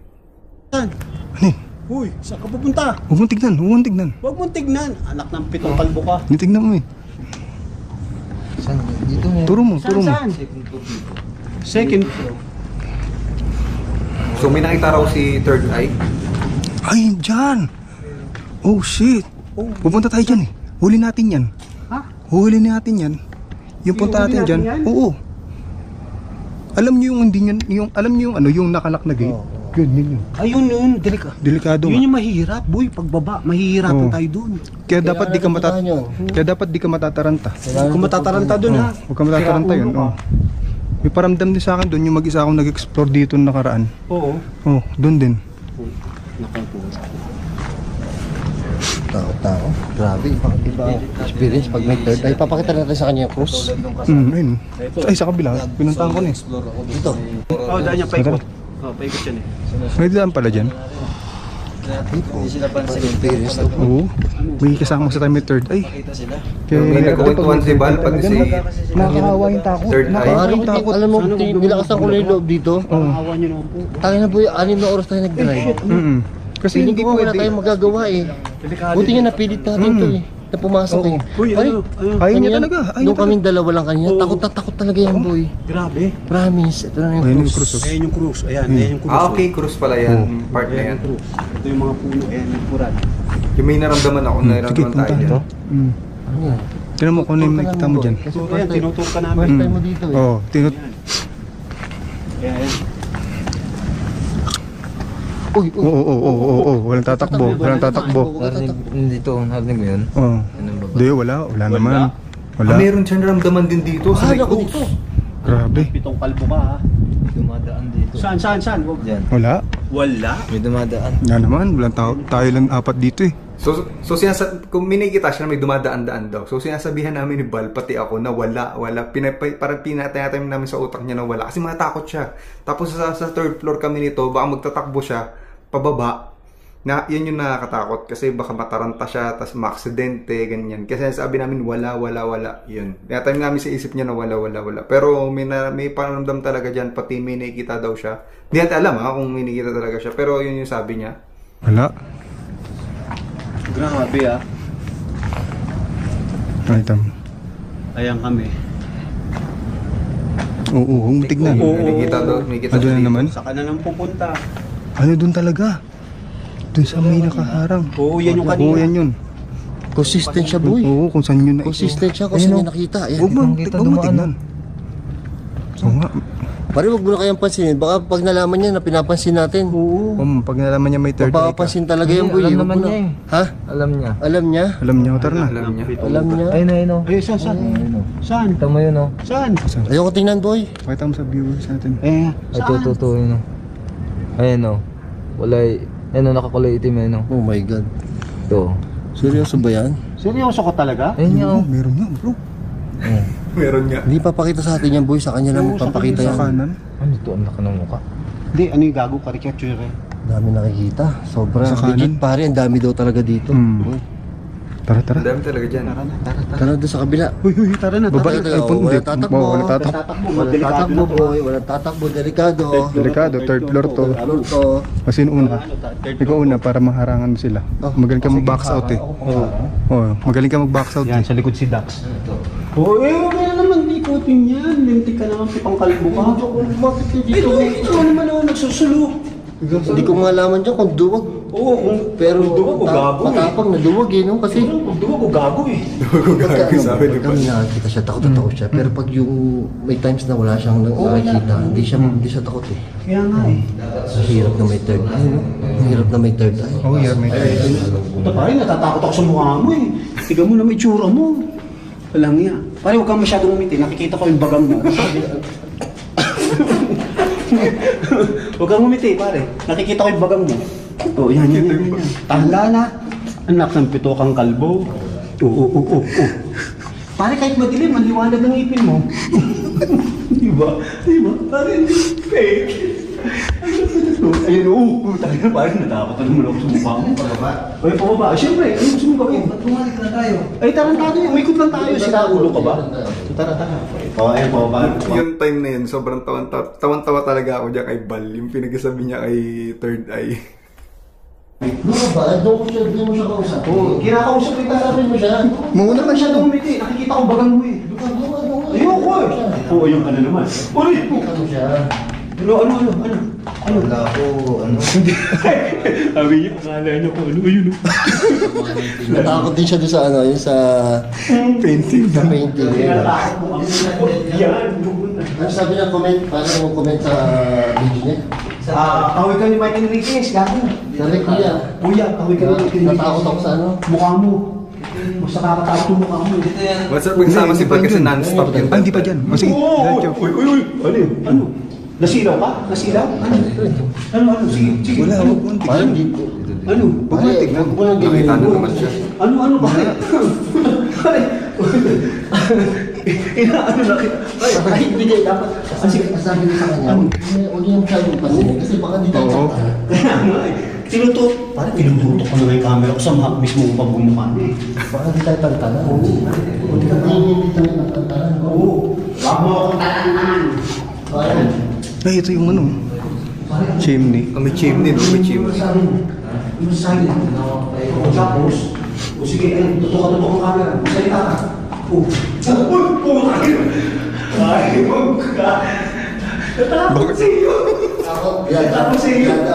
S4: Saan?
S1: Ano yun?
S4: Uy, saan ka pupunta?
S1: Huwag mong tignan.
S4: Huwag mong tignan. Anak ng pitong kalbo ka.
S1: Tignan mo eh.
S3: Saan? Dito nga.
S1: Turo mo.
S4: Saan? Second.
S6: So may nakita raw si Third Eye.
S1: Ay, dyan! Oh, shit! Pupunta tayo dyan eh. Huli natin yan.
S4: Ha?
S1: Huli natin yan. Yung punta natin dyan. Oo. Alam niyo yung hindi yung alam niyo yung ano, yung nakalak na gate. Yun.
S4: Ayun yun,
S1: Delikado.
S4: yun yung mahirap, boy, pagbaba, mahihirapan tayo dun.
S1: Kaya dapat di ka matataranta.
S4: Kung matataranta dun ha.
S1: Huwag ka matataranta yun. Oh. May paramdam din sa akin doon yung mag-isa akong nag-explore dito na nakaraan.
S4: Oo.
S1: Oh, doon din.
S2: Tao. Grabe, iba experience pag may third eye. Papakita natin sa kanya yung cruise.
S1: Ayun. Ay, sa kabila. Pinuntahan ko na eh.
S2: Dito.
S4: Daan niya, paikot. Paikot yan eh.
S1: May daan pala dyan.
S2: Experience to.
S1: Oo. May kasama sa tayo may third eye. Kaya
S6: May nagkukwentuhan si Bal pag si
S1: nakakahawa yung takot.
S6: third eye.
S2: Alam mo, nilakasan ko na yung loob dito.
S4: Awa niyo naman po.
S2: Tayo na boy, 6 na oras tayo nag-drive.
S1: Kasi
S2: Hindi
S1: hindi
S2: ko wala
S1: pwede.
S2: tayong magagawa eh. Buti nga napilit natin to eh. Na pumasok eh.
S4: Uy, ano?
S1: Ayaw niya
S2: Kanina,
S1: talaga. Ayaw
S2: Nung
S1: niya
S2: kaming dalawa lang kanina, takot na takot talaga yan boy.
S4: Grabe.
S2: Promise, ito na yung
S1: Ayun yung
S2: cruise.
S1: cruise.
S4: Ayan yung cruise. Ayan yung cruise.
S6: Okay, cruise pala yan. Part na yan.
S4: Cruise. Ito yung mga puno. Ayan yung puran.
S6: Yung may naramdaman ako,
S1: Sige,
S6: naramdaman tayo
S1: punta
S6: dyan.
S1: ito.
S2: Ano yan?
S1: Tinan mo kung ano yung makikita mo dyan.
S2: Kasi
S4: So,
S2: first
S4: ayan,
S2: time,
S4: tinutur ka namin.
S2: first time mo dito eh.
S1: Oo,
S4: Ayan.
S2: Uy,
S1: Oo, walang tatakbo, walang tatakbo.
S3: Dito, narinig mo yun?
S1: Oo.
S3: Anong baba?
S1: Hindi, wala naman. Wala.
S6: Meron siyang naramdaman din dito sa
S2: Akala ko
S6: likod.
S2: dito.
S1: Grabe.
S4: Pitong kalbo ka ha.
S3: Dumadaan dito.
S4: Saan? Wag.
S3: Diyan.
S1: Wala.
S4: Wala.
S3: May dumadaan.
S1: Wala naman, walang tao. Tayo lang apat dito eh.
S6: So kung minikita siya na may dumadaan-daan daw. So sinasabihan namin ni Bal, pati ako, na wala. Parang pinatay namin sa utak niya na wala. Kasi matakot siya. Tapos sa third floor kami nito, baka magtatakbo siya pababa. Na yun yung nakakatakot kasi baka mataranta siya, tas maaksidente, ganyan. Kasi sabi namin wala. Yun. Kaya time namin sa isip niya na wala. Pero may paramdam talaga diyan, pati may nakikita daw siya. Hindi natin alam kung may nakikita talaga siya, pero yun yung sabi niya.
S1: Wala.
S4: Grabe ah.
S1: Nakita mo.
S4: Ayan kami.
S1: Oo, umutik na.
S4: Oo.
S6: May nakikita
S1: Ano
S6: siya
S1: na
S6: dito.
S1: naman?
S4: Saka na nang pupunta.
S1: Ano doon talaga? Doon sa may nakaharang.
S4: Oo, yan yung
S1: Oo,
S4: kanina.
S1: yan yun.
S2: Consistent siya boy.
S1: Oo, kung saan yun na
S2: Consistent siya kung saan niya nakita. Ayan.
S1: Huwag mo
S3: Kita
S1: tignan. Oo nga.
S2: Pare, wag mo na kayang pansinin. Baka pag nalaman niya na pinapansin natin.
S4: Oo.
S1: Pag nalaman niya may third eye ka.
S2: Mapapansin talaga yan boy.
S3: Alam
S2: Wag
S3: naman
S2: mo na.
S3: niya eh.
S2: Ha?
S3: Alam niya.
S2: Alam niya?
S1: Alam niya, tara na.
S6: Alam niya.
S2: Alam niya?
S3: Ayun o.
S4: Eh, saan? Saan?
S3: Kita mo yun o.
S4: Saan?
S2: Ayoko tingnan boy.
S1: Pakita mo sa viewers natin.
S4: Eh,
S3: Ay, totoo yun o. Ayun o. Wala ayun o, nakakulay itim yun o.
S2: Oh my god.
S3: Ito.
S2: Seryoso ba yan?
S4: seryoso ko talaga?
S3: Ayun nga o.
S1: Meron nga bro.
S6: Meron nga.
S2: Hindi papakita sa atin yan boy. Sa kanya lang magpapakita
S1: Sa
S2: yan.
S1: kanan.
S3: Ano ito? Ang laki ng mukha.
S4: Hindi, ano yung gago caricature eh.
S2: Dami nakikita. Sobra.
S1: Sa kanan.
S2: Legit pare. Ang dami daw talaga dito. Boy.
S1: Tara.
S6: Ang dami talaga dyan.
S2: Tara doon sa kabila.
S4: Huy, tara na.
S1: Baba,
S2: Tara,
S1: ay,
S2: wala tatakbo.
S1: Wala tatakbo.
S4: Tatakbo,
S2: Walang
S4: delikado
S2: tatakbo
S4: na to.
S2: boy. Walang tatakbo. Delikado.
S1: Delikado, third floor to.
S2: Floor to.
S1: Kasi una. Ikaw una para maharangan sila. Magaling ka mag-box out eh. Oo, magaling ka mag-box out
S4: Yan,
S1: eh.
S4: sa likod si Dax. Oo, kaya naman ikutin yan. Lintik ka naman, pitong kalbo ka.
S2: Bakit
S4: Ito, ito naman ako nagsusulo.
S2: Hindi ko malaman dyan kung duwag.
S4: Oo, kung
S2: Pero
S4: duwag o gago eh.
S2: matapang na duwag eh, no? Kasi
S4: Kung duwag o gago eh.
S6: Gagawin sabi ni Bal.
S2: kami nakakita siya, takot na takot siya. Pero pag yung may times na wala siyang nakikita, hindi siya takot eh.
S4: Kaya nga eh.
S2: Ang hirap na may third eye, no? Ang hirap na may third eye.
S1: Oh, yeah, may
S4: Punta pa rin, natatakot ako sa mukha mo eh. Tiga mo na may tsura mo. Walang yan. Pare, huwag kang masyadong umiti. Nakikita ko yung bagang mo. Huwag kang umiti, pare. Nakikita ko yung bagang mo. Oo, yan. Tanda na. Anak ng pito kang kalbo. Oo. Pare, kahit madilim, ang liwanag ng ipin mo. Diba? Pare, hindi fake. Ayun, oo. Talaga, pare, natakot na naman ako sa mukha mo. Ay, pababa. Siyempre, ano gusto mo gawin?
S2: Bumalik na tayo.
S4: Ay, tarantado yun. Umikot lang tayo. Sira ulo ka ba? Tara. Ayun, pababa.
S6: Yung time na yun, sobrang tawan-tawa talaga ako dyan kay Bal. Yung pinagsasabi niya kay third eye.
S2: Doon ba? Doon mo siya kausap.
S4: Oo, kinakausap kita.
S2: Kausapin mo siya.
S4: Muna ka siya umiti. Nakikita ko bagang mo eh. Ayoko eh. Oo, yung ano naman. Uy!
S2: Ano siya?
S4: Ano?
S3: Wala ko, ano.
S4: Sabi niya, akala niya kung ano yun.
S2: Natakot din siya doon sa ano, yung sa painting. Sa painting.
S4: Yan.
S2: Ano sabi niya, comment? Paano mo comment sa video niya?
S4: Kaway ka ni Mike Enriquez, gago.
S2: Sabi kuya.
S4: Kuya, kaway ka ni Mike Enriquez.
S2: Natakot ako sa ano?
S4: Mukha mo. Mas nakakatakot yung mukha mo.
S6: What's up, magsama si Bal kasi non-stop yun.
S1: Ah, hindi pa dyan. O sige, diretso.
S4: Uy. Ano yun? Ano? Nasilaw ka? Nasilaw? Ano? Sige.
S1: Wala, huwag mong
S2: Parang
S1: tignan.
S2: hindi ko.
S4: Ano?
S1: Huwag mong tignan.
S2: Huwag mo lang ganyan.
S6: Nakita na naman siya.
S4: Ano? Bakit? Inaano na kita? Ay, hindi kayo dapat.
S2: Kasi sabi niya sa kanya, huwag niyang masyadong pansinin kasi baka di tayo
S1: Oo.
S4: Kaya nga eh. Parang tinututok ko na yung camera ko sa mismo pagbumukha niya eh.
S2: Baka di tayo tantanan. Oo. Hindi tayo tantanan.
S4: Oo. Wag mo akong tatanan.
S2: Ayan.
S1: Ay, ito yung ano. Chimney.
S6: May chimney, no? May chimney.
S4: Ano sa akin? Tapos, o sige, ayun, tutok ang camera. Salita ka. Ay, huwag ka. Natakot sa iyo.
S2: Ganda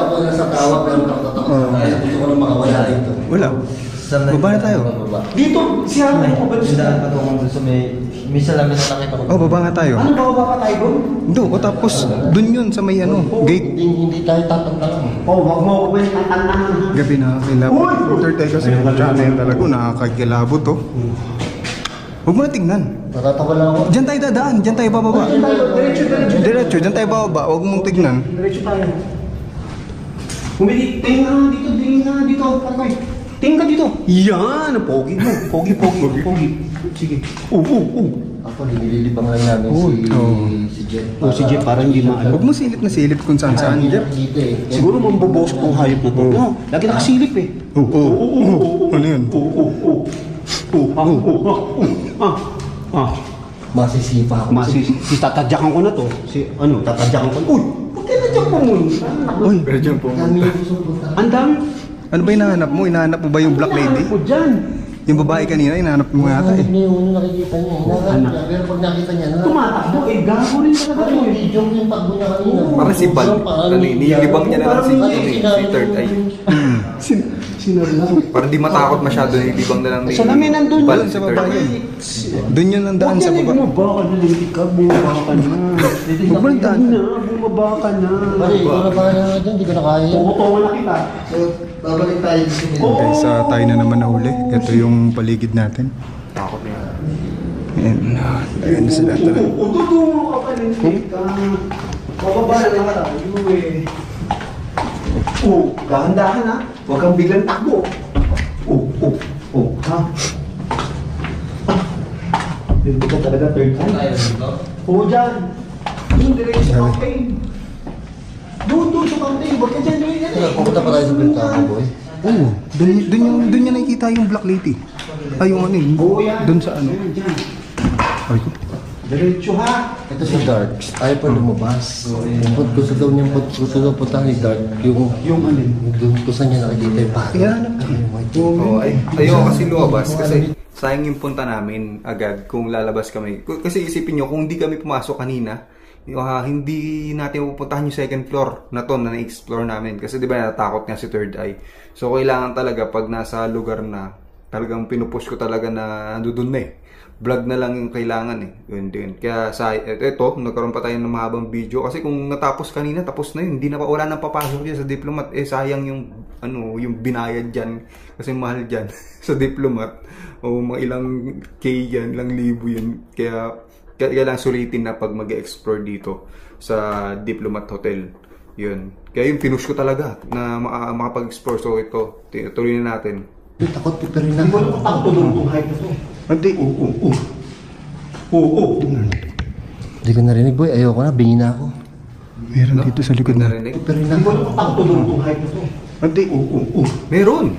S2: ako na sa tawa pero nakatakot ako. Kaya gusto ko na makawala rito.
S1: Wala. Baba na tayo.
S4: Dito, siya ako ba doon?
S3: Daan pa doon sa may salamin na nakita ko.
S1: Oh, baba nga tayo.
S4: Ano ba pa tayo doon?
S1: Doon, o tapos, doon yun sa may ano, gate.
S2: Hindi tayo tatantanan.
S4: Wag mo ako ba yung tatantanan?
S1: Gabi na, kilabot. Third eye kasi, channel talaga, nakakagilabot to. Huwag mo na tignan.
S2: Natatawa lang ako.
S1: Diyan tayo dadaan, diyan tayo bababa. Diretso, diyan tayo bababa, huwag mong tignan.
S4: Diretso tayo. Tingin nga dito. Parkoy. Tingin ka dito. Yan, pogi mo. Pogi. Sige.
S2: Ako, nililibang lang namin si Jet.
S4: Si Jeff parang hindi maano.
S1: Huwag mo silip na silip kung saan saan, Jeff.
S2: Dito eh.
S4: Siguro mambobosok tong hayop na to. No, lagi nakasilip eh.
S1: Ano yun?
S2: Masisipa ako.
S4: Tatadyakan ko na to. Tatadyakan ko. Uy! Ba't tinadyak mo mo?
S1: Uy,
S2: Kami yung gusto punta.
S4: Ang dami.
S1: ano ba hinahanap mo? Hinahanap mo ba yung black lady?
S4: Ko dyan.
S1: Yung babae kanina, hinahanap mo yata eh.
S2: Hindi yung nakikita niya. Hinahanap niya. Pero pag nakita niya,
S4: Tumatakbo eh. Gago rin talaga
S2: Ano
S4: to
S2: yung
S4: eh.
S2: video yung takbo niya kanina?
S6: Parang si Bal. Nilibang niya na lang si Third Eye. Parang di matakot masyado, nilibang na lang ni
S4: Salamin nandun.
S6: Bal
S1: Doon
S6: si
S1: sa
S6: Third
S1: baba
S6: Eye.
S1: yun. Doon yun ang daan sa baba.
S4: Bumaba ka na. Bumaba ka na.
S1: Huwag mo ng daan.
S4: Bumaba ka na.
S2: Pare, ikaw na bahala na dyan. Hindi ko na kaya.
S4: Pukutungan na kita.
S2: So, babalik tayo dito.
S1: Guys, tayo na naman nahuli. Ito yung paligid natin.
S6: Takot na yan.
S1: Ayan, ayan na sila. Tara.
S4: Tutungo ka pa rin. Bababa na lang tayo eh. Dahan-dahan ha. Huwag kang biglang takbo. Ha? Hindi ka talaga third eye. Dyan. Doon, diretso sa campaign. Doon sa campaign. Huwag ka dyan.
S2: Pupunta pa tayo sa Bintana, boy.
S1: Oo, doon niya nakikita yung black lady. Ay, yung ano yun. Doon sa ano. Ay, ko.
S4: Diretso ha.
S2: Ito si Dark. Ayaw pa lumabas. Gusto daw niyang gusto daw punta ni Dark. Yung ano, doon ko saan niya nakikita yung pari.
S6: Oo, ayoko kasi lumabas kasi sayang yung punta namin agad kung lalabas kami. Kasi isipin nyo, kung hindi kami pumasok kanina, hindi natin pupuntahan yung second floor na to na na-explore namin. Kasi di ba natakot nga si Third Eye. So kailangan talaga pag nasa lugar na talagang pinupush ko talaga na nandun na eh. Vlog na lang yung kailangan eh. Yun din. Kaya ito, nagkaroon pa tayo ng mahabang video. Kasi kung natapos kanina, tapos na yun. Hindi na pa wala nang papasok dyan sa Diplomat. Sayang yung, yung binayad dyan. Kasi mahal dyan sa Diplomat. O mga ilang K yan, ilang libo yun. Kaya lang sulitin na pag mag-explore dito sa Diplomat Hotel. Yun. Kaya yung pinush ko talaga na makapag-explore. So ito, tuloy na natin.
S2: Takot pa rin na.
S4: Hindi ko lang takto doon kung hype na to.
S1: Hindi.
S2: Hindi ko narinig, boy. Ayoko na. Bingi na ako.
S1: Meron dito sa likod na.
S6: Narinig?
S2: Pa rin na.
S4: Hindi ko lang takto doon kung hype na to.
S1: Hindi.
S6: Meron.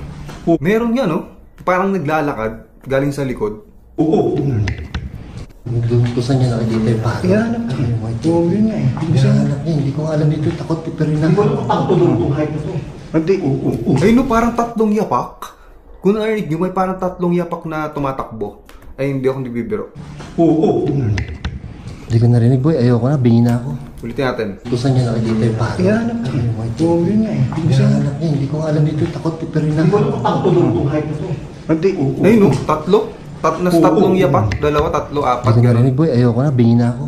S6: Meron nga no. Parang naglalakad galing sa likod.
S2: Doon ko saan niya nakikita yung pari.
S1: Oo, yun nga eh.
S2: Hinahanap niya. Hindi ko nga alam dito. Takot pa rin na.
S4: Hindi ko lang takto doon kung hype na to.
S1: Hindi.
S6: Ay no, parang tatlong yapak. Kung narinig nyo, may parang tatlong yapak na tumatakbo. Ay, hindi ako nagbibiro.
S2: Hindi ko narinig, boy. Ayoko na, bingi na ako.
S6: Ulitin natin.
S2: Kung saan niya nakikita yung paro?
S4: Ihanap ko. Oo, yun nga eh.
S2: Hinahanap niya, hindi ko nga alam dito. Takot, pero hinahanap.
S4: Hindi ko takto doon itong hype ito.
S6: Hindi. Ayun no, tatlo. Tatlong yapak. Dalawa, tatlo, apat.
S2: Hindi ko narinig, boy. Ayoko na, bingi na ako.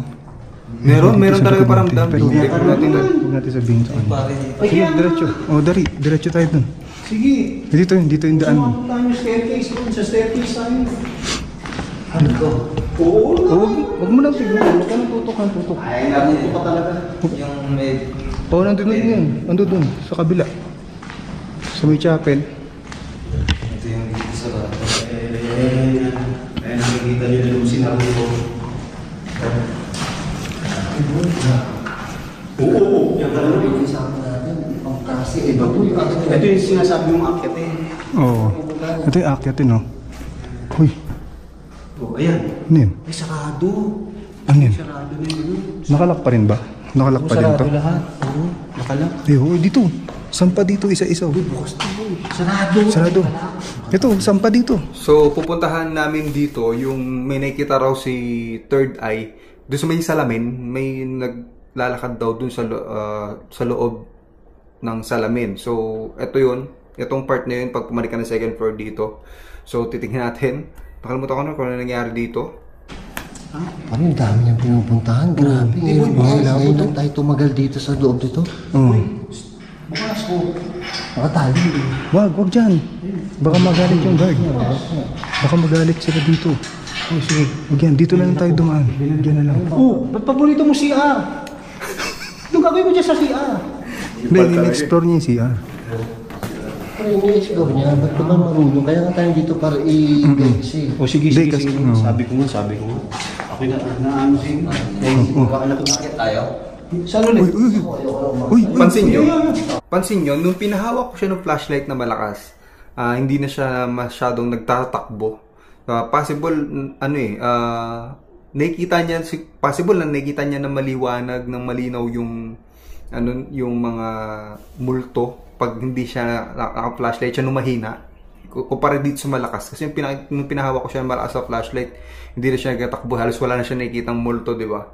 S6: Meron talaga paramdam. Check natin doon.
S1: Huwag natin sabihin sa kanya. Sige, diretso. O, diretso tayo dun.
S4: Sige.
S1: Dito yung daan mo.
S4: Sumakot tayo yung staircase doon. Sa staircase tayo. Oo.
S1: Huwag mo lang siguro. Huwag ka nang tutok.
S4: Ay, nabuto pa talaga.
S3: Yung may...
S1: Oo, nandun yun. Nandun dun, sa kabila. Sa may chapel.
S3: Ito yung dito sa bata.
S4: Eh, nakikita niyo na yung sinabi ko. Oo. Yan talaga.
S2: Pag-isapan natin, ang kasi, iba po yung
S4: Ito yung sinasabi mong akyat eh.
S1: Oo. Ito yung akyat no? Uy,
S4: Oh, ayan.
S1: ano yun?
S4: Ay, sarado.
S1: Ano yun?
S4: Sarado na yun.
S1: Nakalak pa rin ba? Nakalak pa rin to?
S4: Sarado lahat. Oo, nakalak.
S1: Dito. Sampa dito, isa-isa.
S4: Bukas na yun. Sarado.
S1: Sarado. Ito, sampa dito.
S6: So, pupuntahan namin dito yung may nakikita raw si Third Eye. Doon sa may salamin, may naglalakad daw doon sa loob ng salamin. So, ito yun. Itong part na yun, pag pumalik ka ng second floor dito. So, titingnan natin. Nakalimutan ko na kung ano nangyari dito.
S2: Ano yung dami niyang pinupuntahan? Grabe. Ngayon lang tayo tumagal dito sa loob dito.
S4: Bukas ko.
S2: Nakatali.
S1: Wag dyan. Baka magalit yung guard. Baka magalit sila dito. Oh, sige. Wag yan. Dito na lang tayo dumaan. Diyan na lang.
S4: Oh, ba't paborito mo CR? Anong gagawin mo dyan sa CR?
S1: Hindi, in-explore niya yung CR.
S2: Pero ini-explore niya, ba't ka ba marunong? Kaya nga tayo dito para i-guess eh.
S4: O sige,
S1: Hindi,
S4: sige,
S1: kasi-
S4: sige. Sabi ko nga. Ako na ano sige. Baka na
S3: Tayo?
S4: Saan ulit?
S1: Uy,
S6: Pansin nyo, nung pinahawak ko siya ng flashlight na malakas, hindi na siya masyadong nagtatakbo. Possible, nakikita niya, possible na nakikita niya na maliwanag, ng malinaw yung mga multo pag hindi siya naka-flashlight siya nung mahina. Kumpara dito sa malakas. Kasi nung pinahawak ko siya ng malakas sa flashlight, hindi na siya nagtatakbo. Halos wala na siya nakikitang multo, di ba?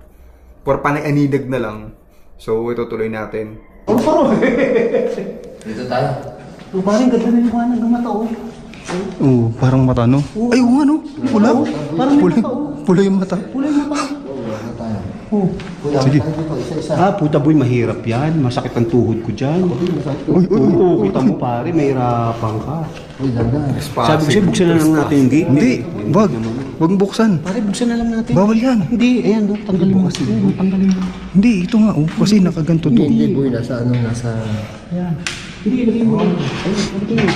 S6: Por panay-anidag na lang. So, ito tuloy natin.
S4: Ano paro?
S3: Dito tayo.
S4: Oh, parang ganda na yung liwanag ng mata oh.
S1: Oo, parang mata, no? Ay, oo nga, no? Pula.
S4: Parang may mata,
S1: Pula yung mata.
S4: Kulay mata. Oh.
S1: Sige.
S4: Ah, puta boy, mahirap yan. Masakit ang tuhod ko dyan.
S1: Uy.
S4: Oo, kita mo pare, mahirapan ka.
S2: Uy, ganda.
S4: Sabi ko sa'yo, buksan na lang natin yung gate.
S1: Hindi, wag. Wag buksan.
S4: Pare, buksan na lang natin.
S1: Bawal yan.
S4: Hindi, ayan, no, tanggalin mo kasi. Tanggalin mo.
S1: Hindi, ito nga, oh. Kasi nakaganto to.
S2: Hindi, boy, nasa
S4: Ayan. Hindi, ilagay mo lang. Ayun, ilagay mo.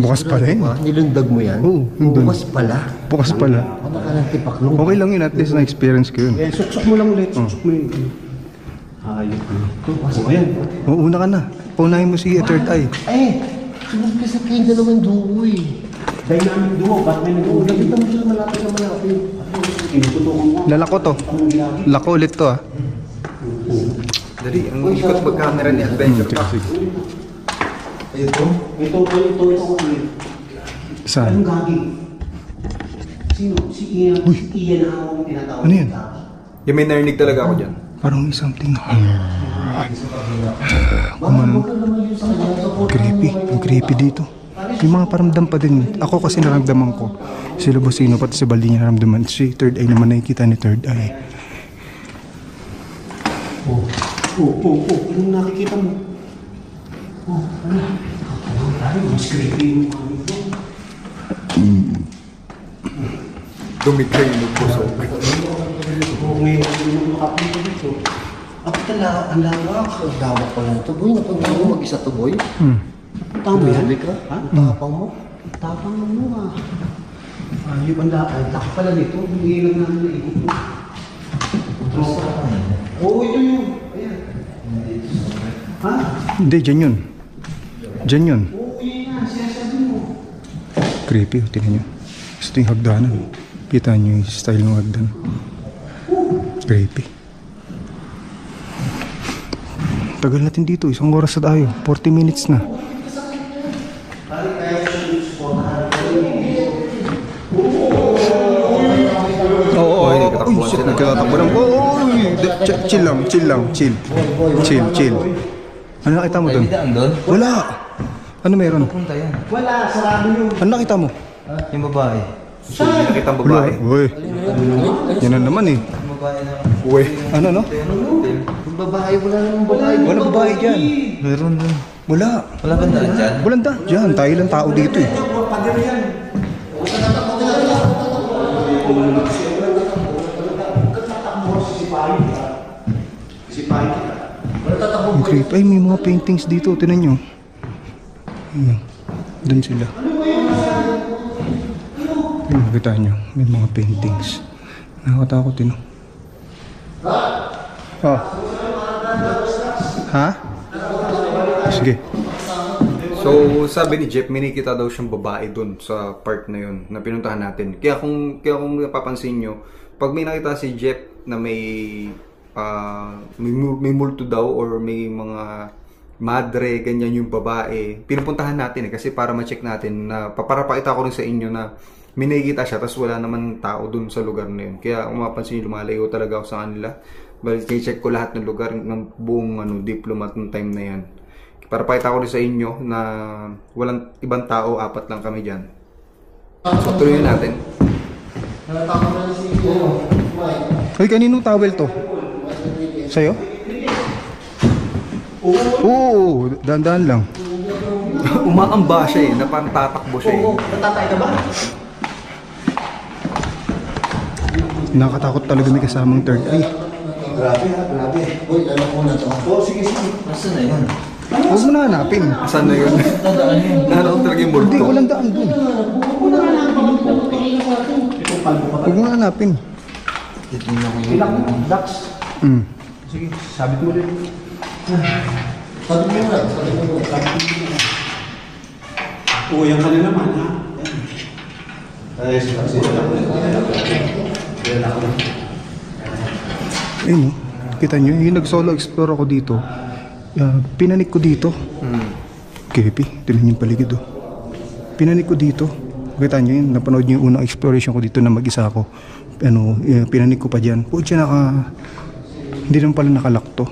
S1: Bukas pala yun.
S2: nilundag mo yan?
S1: Oo, nandun.
S2: Bukas pala.
S1: Bukas pala.
S2: Ano ka ng tipaklong?
S1: Okay lang yun, at least na-experience ko yun.
S4: Eh, suksok mo lang ulit. Suksok mo yun. Ayun. Oh, ayan.
S1: Una ka na. Paunahin mo si Third Eye.
S2: Sunod ka sa kayong dalawang duo eh.
S4: Dynamic duo, ba't may nag-uulog?
S2: Nakita mo sila malapit na malapit.
S4: Inututukan mo.
S1: Lalako to. Lako ulit to, ah.
S6: Dali, ang ikot pag-camera ni Adventure Pack.
S4: Ito.
S1: Saan?
S4: Anong gagi? Sino? Si Ian. Si Ian na ako tinatawag.
S1: Ano yan?
S6: Yung may narinig talaga ako dyan.
S1: Parang may something. Creepy. Ang creepy dito. Yung mga paramdam pa din. Ako kasi naramdaman ko. Si Lubosino pati si Baldi niya naramdaman. Si Third Eye naman nakikita ni Third Eye.
S4: Anong nakikita mo? Ano? Mas creepy yung mga ito.
S6: Dumigay yung puso.
S4: Ngayon, hindi mo makapunta dito. Ang lawak.
S2: Ang dawak pa lang ito, boy. Napag mo mag-isa to, boy.
S4: Tama yan?
S2: Grabe ka?
S4: Ha?
S2: Tapang mo.
S4: Tapang mo ah. Ayun ang laki pala nito. Hindi lang namin naikot mo. Oo, ito yun. Ayan. Ha?
S1: Hindi, dyan yun. Dyan yun.
S4: Oo, yun yan. Sinasabi mo.
S1: Creepy. Tingnan nyo. Gusto yung hagdanan. Kita nyo yung style ng hagdan. Creepy. Tagal natin dito. 1 oras na tayo. 40 minutes na. Oo. Uy, shit, nagkatatakbo ng... Chill lang, chill lang, chill. Chill. Ano nakita mo doon? Wala. Ano meron?
S2: Wala, sarado yun.
S1: Ano nakita mo?
S3: Yung babae.
S6: So, nakita ang babae.
S1: Uy. Yan na naman eh. Uy. Ano no?
S2: Yung babae, wala namang babae.
S1: Walang babae dyan.
S3: Meron dun.
S1: Wala.
S3: Wala ba daan dyan?
S1: Walang da. Dyan, tayo lang tao dito eh. Ang creep. Ay, may mga paintings dito. Tinan nyo. Ayan. Doon sila. Ayan, kita nyo. May mga paintings. Nakakatakot din. Oh. Ha? Sige.
S6: So, sabi ni Jeff, may nakita daw siyang babae dun sa part na yun na pinuntahan natin. Kaya kung napapansin nyo, pag may nakita si Jeff na may multo daw or may mga madre, ganyan yung babae, pinupuntahan natin kasi para ma-check natin na para pakita ko rin sa inyo na may nakikita siya tapos wala naman tao dun sa lugar na yun. Kaya kung mapansin nyo, lumalayo talaga ako sa kanila. Bali, check ko lahat ng lugar ng buong diplomat ng time na yan. Para pakita ko rin sa inyo na walang ibang tao, 4 lang kami dyan. So, tuloy natin.
S1: Ay, kaninong towel to? Sa'yo? Oo, dahan-dahan lang.
S6: Umaamba siya eh, na parang tatakbo siya eh.
S4: Natatay ka ba?
S1: Nakakatakot talaga may kasamang third eye.
S2: Grabe ha, grabe. Uy, alam ko na to.
S4: Oo, sige.
S3: Nasaan na yun?
S1: Huwag mo na hanapin.
S6: Saan na yun? Nahanap ko talaga yung multo.
S1: Hindi, walang daan dun. Huwag mo na hanapin.
S4: Ilang ducks? Sige, sabit mo din.
S2: Sabi mo na.
S4: Oo, yan ka na naman ha. Ayos.
S1: Ayun, kita nyo, yung nag-solo explore ako dito, pinanik ko dito. Kepi, tinan yung paligid oh. Pinanik ko dito. Kita nyo yun, napanood nyo yung unang exploration ko dito na mag-isa ako. Pinanik ko pa dyan. Pucha, hindi naman pala nakalakto.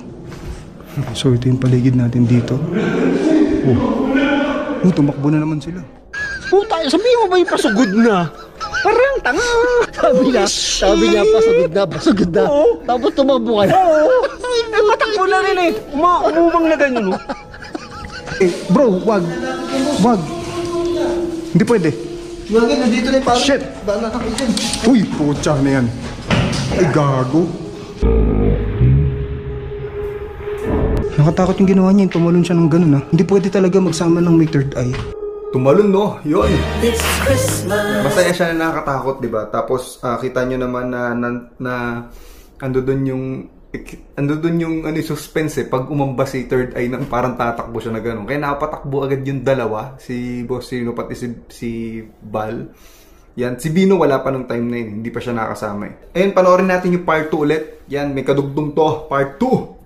S1: So ito yung paligid natin dito. Tumakbo na naman sila.
S2: Puta, sabihin mo ba yung pasugod na? Parang tanga. Sabi niya pasugod na. Tapos tumakbo ka na.
S4: Matakbo na rin eh. Umumang na ganyan no.
S1: Bro, wag. Hindi pwede.
S2: Wag, nandito na yung parang.
S1: Shit!
S2: Daan na kami dyan.
S1: Uy, pucha na yan. Ay, gago. Nakatakot yung ginawa niya, tumalon siya ng ganun ha. Hindi pwede talaga magsama ng may third eye.
S6: Tumalon no, yun. Masaya siya na nakakatakot, di ba? Tapos kita nyo naman na ando dun yung suspense eh. Pag umamba si third eye nang parang tatakbo siya na gano'n. Kaya napatakbo agad yung dalawa, si Boss Sino pati si Bal. Yan, si Bino wala pa nung time na yun, hindi pa siya nakasama eh. Ayun, panoorin natin yung part 2 ulit. Yan, may kadugtong to, part 2.